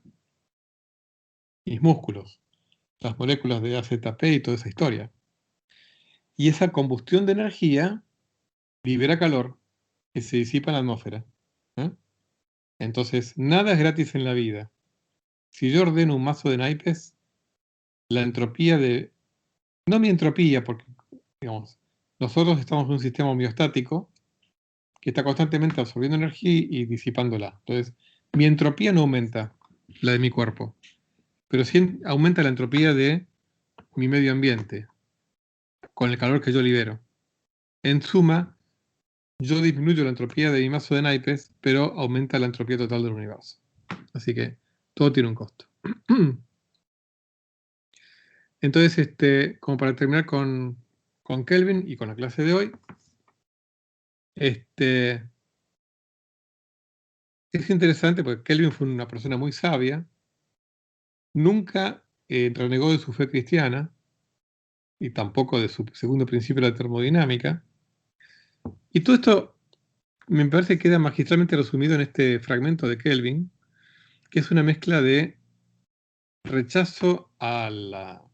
Mis músculos, las moléculas de AZP y toda esa historia. Y esa combustión de energía libera calor que se disipa en la atmósfera. ¿eh? Entonces, nada es gratis en la vida. Si yo ordeno un mazo de naipes, la entropía de... No mi entropía, porque, digamos, nosotros estamos en un sistema homeostático que está constantemente absorbiendo energía y disipándola. Entonces, mi entropía no aumenta, la de mi cuerpo, pero sí aumenta la entropía de mi medio ambiente, con el calor que yo libero. En suma, yo disminuyo la entropía de mi mazo de naipes, pero aumenta la entropía total del universo. Así que todo tiene un costo. Entonces, como para terminar con Kelvin y con la clase de hoy, es interesante porque Kelvin fue una persona muy sabia, nunca renegó de su fe cristiana y tampoco de su segundo principio de la termodinámica. Y todo esto me parece que queda magistralmente resumido en este fragmento de Kelvin, que es una mezcla de rechazo a la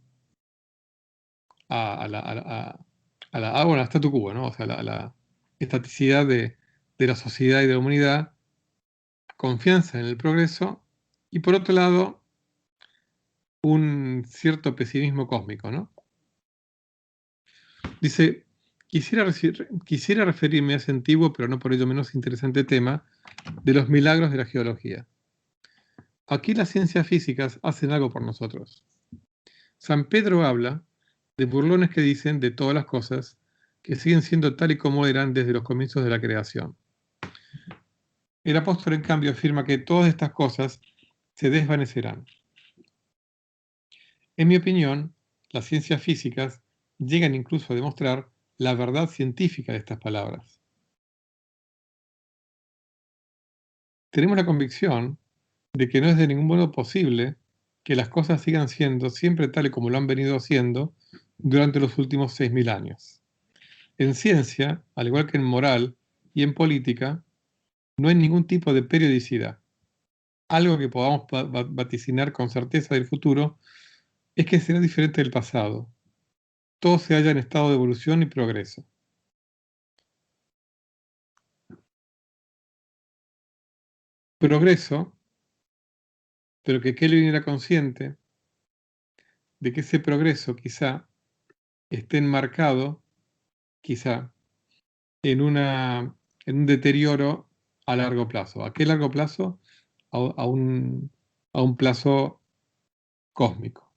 statu quo, ¿no? O sea, a la estaticidad de la sociedad y de la humanidad, confianza en el progreso, y por otro lado, un cierto pesimismo cósmico, ¿no? Dice, quisiera referirme a ese antiguo, pero no por ello menos interesante tema, de los milagros de la geología. Aquí las ciencias físicas hacen algo por nosotros. San Pedro habla de burlones que dicen de todas las cosas que siguen siendo tal y como eran desde los comienzos de la creación. El apóstol, en cambio, afirma que todas estas cosas se desvanecerán. En mi opinión, las ciencias físicas llegan incluso a demostrar la verdad científica de estas palabras. Tenemos la convicción de que no es de ningún modo posible que las cosas sigan siendo siempre tal y como lo han venido haciendo durante los últimos 6.000 años. En ciencia, al igual que en moral y en política, no hay ningún tipo de periodicidad. Algo que podamos vaticinar con certeza del futuro es que será diferente del pasado. Todo se halla en estado de evolución y progreso. progreso, pero que Kelvin era consciente de que ese progreso quizá esté enmarcado, quizá, en un deterioro a largo plazo. ¿A qué largo plazo? A un plazo cósmico.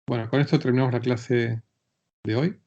Bueno, con esto terminamos la clase de hoy.